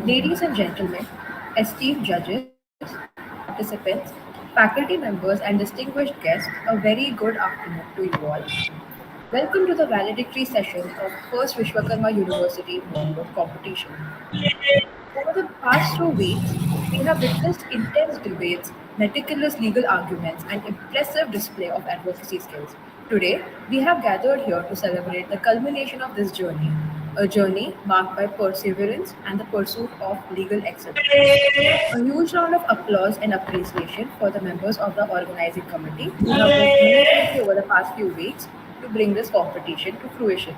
Ladies and gentlemen, esteemed judges, participants, faculty members, and distinguished guests, a very good afternoon to you all. Welcome to the valedictory session of First Vishwakarma University Moot Court Competition. Over the past 2 weeks, we have witnessed intense debates, meticulous legal arguments, and impressive display of advocacy skills. Today, we have gathered here to celebrate the culmination of this journey, a journey marked by perseverance and the pursuit of legal excellence. A huge round of applause and appreciation for the members of the organizing committee who have worked diligently over the past few weeks to bring this competition to fruition.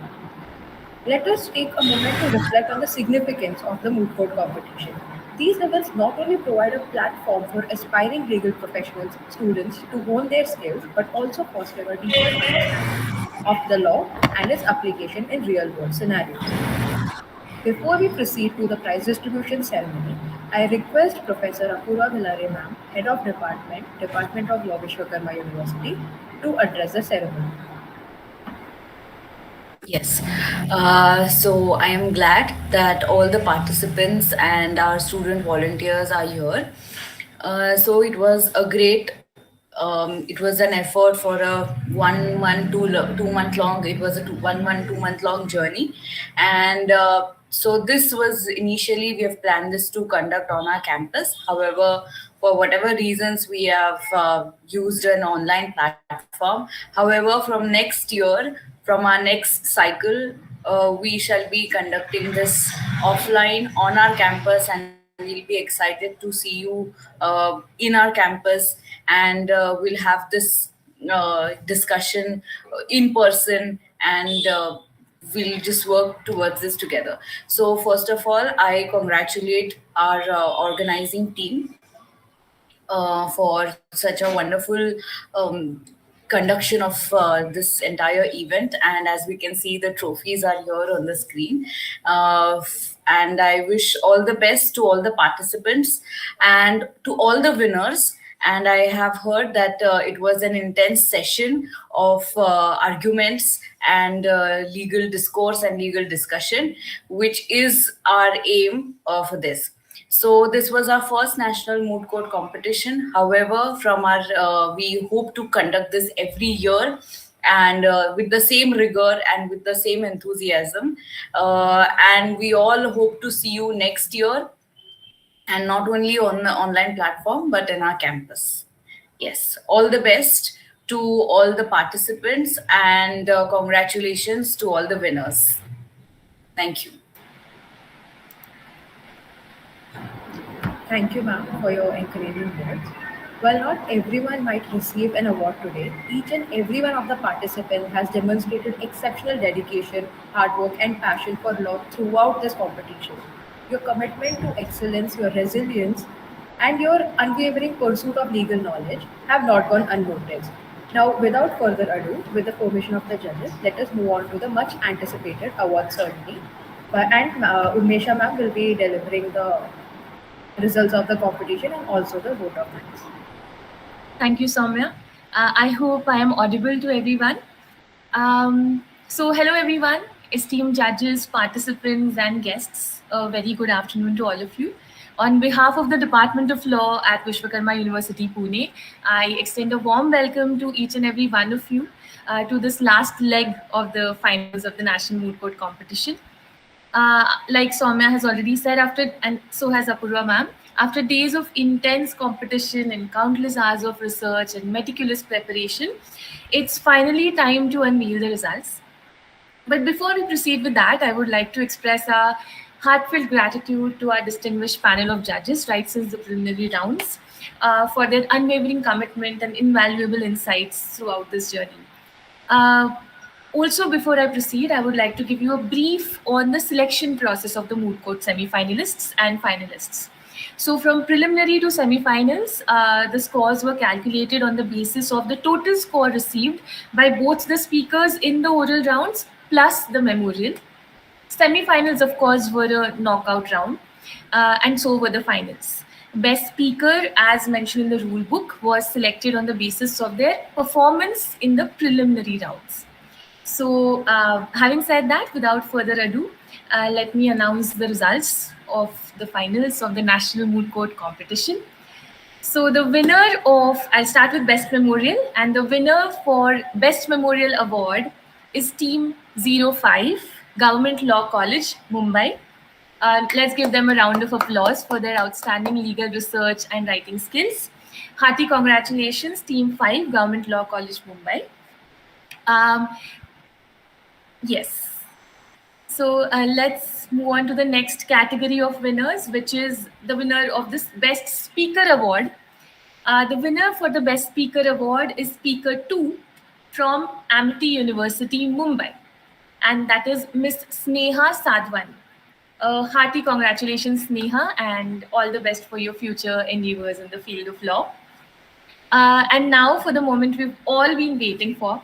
Let us take a moment to reflect on the significance of the moot court competition. These events not only provide a platform for aspiring legal professionals, students to hone their skills, but also foster a deeper understanding of the law and its application in real world scenarios. Before we proceed to the prize distribution ceremony, I request Professor Apurva Villare ma'am, Head of Department, Department of Law, Vishwakarma University, to address the ceremony. Yes. So I am glad that all the participants and our student volunteers are here. So it was a great, it was an effort for a 1 month, 2 month long, it was a 1 month, 2 month long journey. And so this was initially, we have planned this to conduct on our campus. However, for whatever reasons, we have used an online platform. However, from next year, from our next cycle, we shall be conducting this offline on our campus, and we'll be excited to see you in our campus, and we'll have this discussion in person, and we'll just work towards this together. So, first of all, I congratulate our organizing team for such a wonderful conduction of this entire event. And as we can see, the trophies are here on the screen. And I wish all the best to all the participants and to all the winners. And I have heard that it was an intense session of arguments and legal discourse and legal discussion, which is our aim for this. So this was our first national moot court competition. However, from our we hope to conduct this every year, and with the same rigor and with the same enthusiasm. And we all hope to see you next year, and not only on the online platform but in our campus. Yes, all the best to all the participants, and congratulations to all the winners. Thank you. Thank you, ma'am, for your encouraging words. While not everyone might receive an award today, each and every one of the participants has demonstrated exceptional dedication, hard work, and passion for law throughout this competition. Your commitment to excellence, your resilience, and your unwavering pursuit of legal knowledge have not gone unnoticed. Now, without further ado, with the permission of the judges, let us move on to the much anticipated award ceremony. And Urmesha ma'am will be delivering the results of the competition and also the vote of thanks. Thank you, Soumya. I hope I am audible to everyone. So, hello, everyone, esteemed judges, participants, and guests. A very good afternoon to all of you. On behalf of the Department of Law at Vishwakarma University, Pune, I extend a warm welcome to each and every one of you to this last leg of the finals of the National Moot Court Competition. Like Soumya has already said, and so has Apurva ma'am, after days of intense competition and countless hours of research and meticulous preparation, it's finally time to unveil the results. But before we proceed with that, I would like to express our heartfelt gratitude to our distinguished panel of judges right since the preliminary rounds for their unwavering commitment and invaluable insights throughout this journey. Also, before I proceed, I would like to give you a brief on the selection process of the Moot Court semi-finalists and finalists. So from preliminary to semi-finals, the scores were calculated on the basis of the total score received by both the speakers in the oral rounds plus the memorial. Semi-finals, of course, were a knockout round, and so were the finals. Best speaker, as mentioned in the rule book, was selected on the basis of their performance in the preliminary rounds. So, having said that, without further ado, let me announce the results of the finals of the National Moot Court competition. So, the winner of, I'll start with Best Memorial, and the winner for Best Memorial Award is Team 05, Government Law College, Mumbai. Let's give them a round of applause for their outstanding legal research and writing skills. Hearty congratulations, Team 5, Government Law College, Mumbai. Yes. So let's move on to the next category of winners, which is the winner of this Best Speaker Award. The winner for the Best Speaker Award is Speaker 2 from Amity University, Mumbai. And that is Miss Sneha Sadwan. Hearty congratulations, Sneha, and all the best for your future endeavors in the field of law. And now for the moment we've all been waiting for.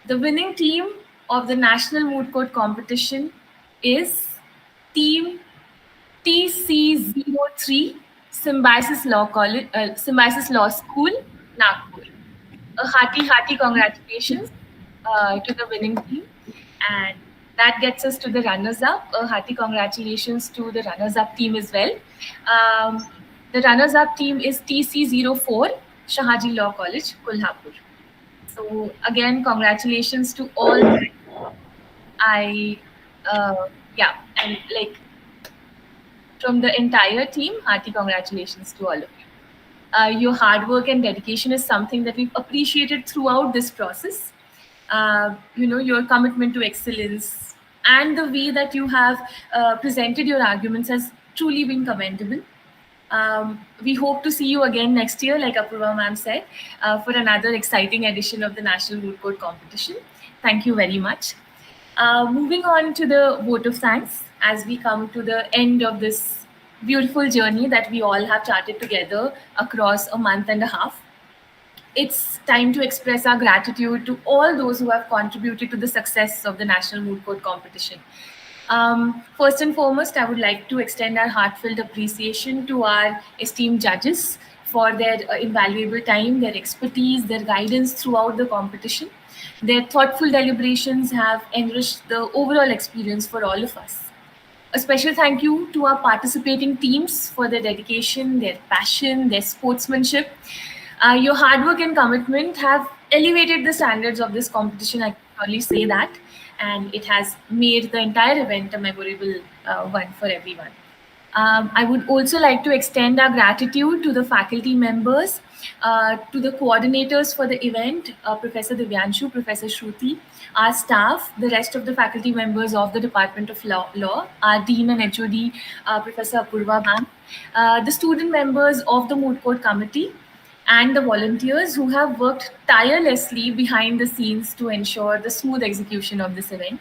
The winning team of the National Moot Court competition is Team TC03, Symbiosis Law College, Symbiosis Law School, Nagpur. A hearty congratulations to the winning team, and that gets us to the runners-up. A hearty congratulations to the runners-up team as well. The runners-up team is TC04, Shahaji Law College, Kolhapur. So again, congratulations to all. And like from the entire team, hearty congratulations to all of you. Your hard work and dedication is something that we've appreciated throughout this process. Your commitment to excellence and the way that you have presented your arguments has truly been commendable. We hope to see you again next year, like Apurva ma'am said, for another exciting edition of the National Moot Court competition. Thank you very much. Moving on to the vote of thanks, as we come to the end of this beautiful journey that we all have charted together across a month and a half. It's time to express our gratitude to all those who have contributed to the success of the National Moot Court competition. First and foremost, I would like to extend our heartfelt appreciation to our esteemed judges for their invaluable time, their expertise, their guidance throughout the competition. Their thoughtful deliberations have enriched the overall experience for all of us. A special thank you to our participating teams for their dedication, their passion, their sportsmanship. Your hard work and commitment have elevated the standards of this competition, I can only say that, and it has made the entire event a memorable one for everyone. I would also like to extend our gratitude to the faculty members, to the coordinators for the event, Professor Divyanshu, Professor Shruti, our staff, the rest of the faculty members of the Department of Law, our Dean and HOD, Professor Apurva ma'am, the student members of the Moot Court Committee, and the volunteers who have worked tirelessly behind the scenes to ensure the smooth execution of this event.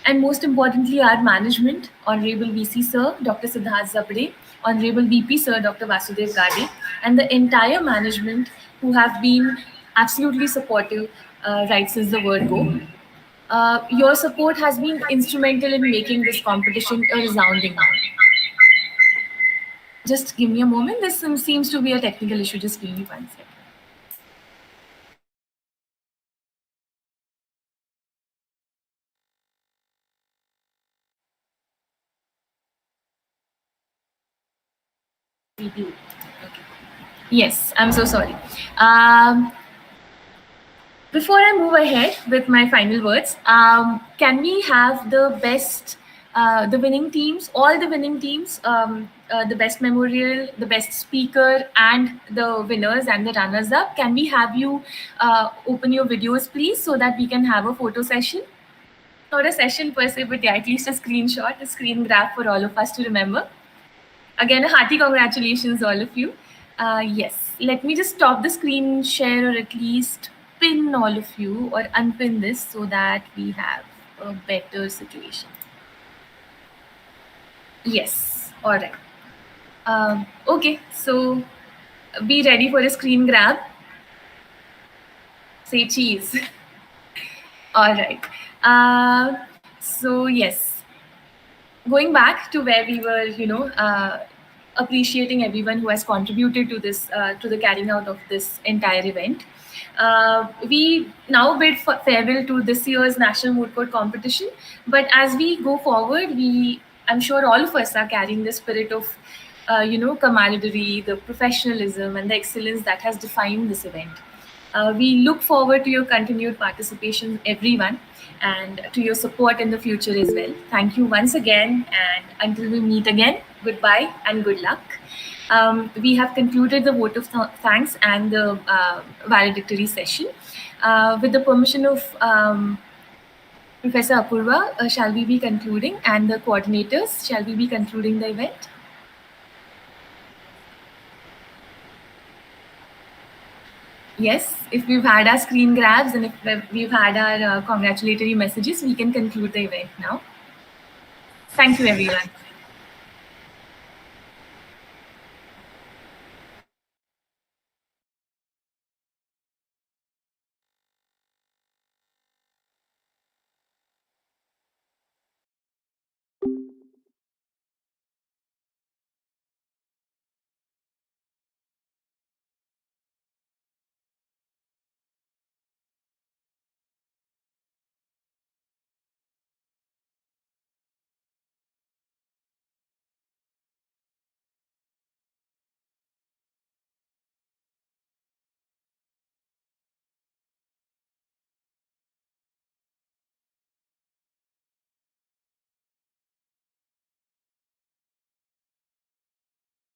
And most importantly, our management, Honorable VC Sir, Dr. Siddharth Zabde, Honorable VP Sir, Dr. Vasudev Gade, and the entire management who have been absolutely supportive right since the word go. Your support has been instrumental in making this competition a resounding one. Just give me a moment. This seems to be a technical issue. Just give me 1 second. Okay. Yes, I'm so sorry. Before I move ahead with my final words, can we have the best, the winning teams, all the winning teams, the best memorial, the best speaker, and the winners and the runners-up? Can we have you open your videos, please, so that we can have a photo session? Not a session per se, but yeah, at least a screenshot, a screen grab for all of us to remember. Again, a hearty congratulations, all of you. Yes, let me just stop the screen share, or at least pin all of you or unpin this so that we have a better situation. Yes, all right. Okay, so be ready for a screen grab. Say cheese. All right. So yes, going back to where we were, appreciating everyone who has contributed to this, to the carrying out of this entire event. We now bid farewell to this year's National Moot Court competition. But as we go forward, I'm sure all of us are carrying the spirit of, camaraderie, the professionalism, and the excellence that has defined this event. We look forward to your continued participation, everyone, and to your support in the future as well. Thank you once again, and until we meet again, goodbye and good luck. We have concluded the vote of thanks and the valedictory session. With the permission of Professor Apurva, shall we be concluding, and the coordinators, shall we be concluding the event? Yes, if we've had our screen grabs and if we've had our congratulatory messages, we can conclude the event now. Thank you, everyone.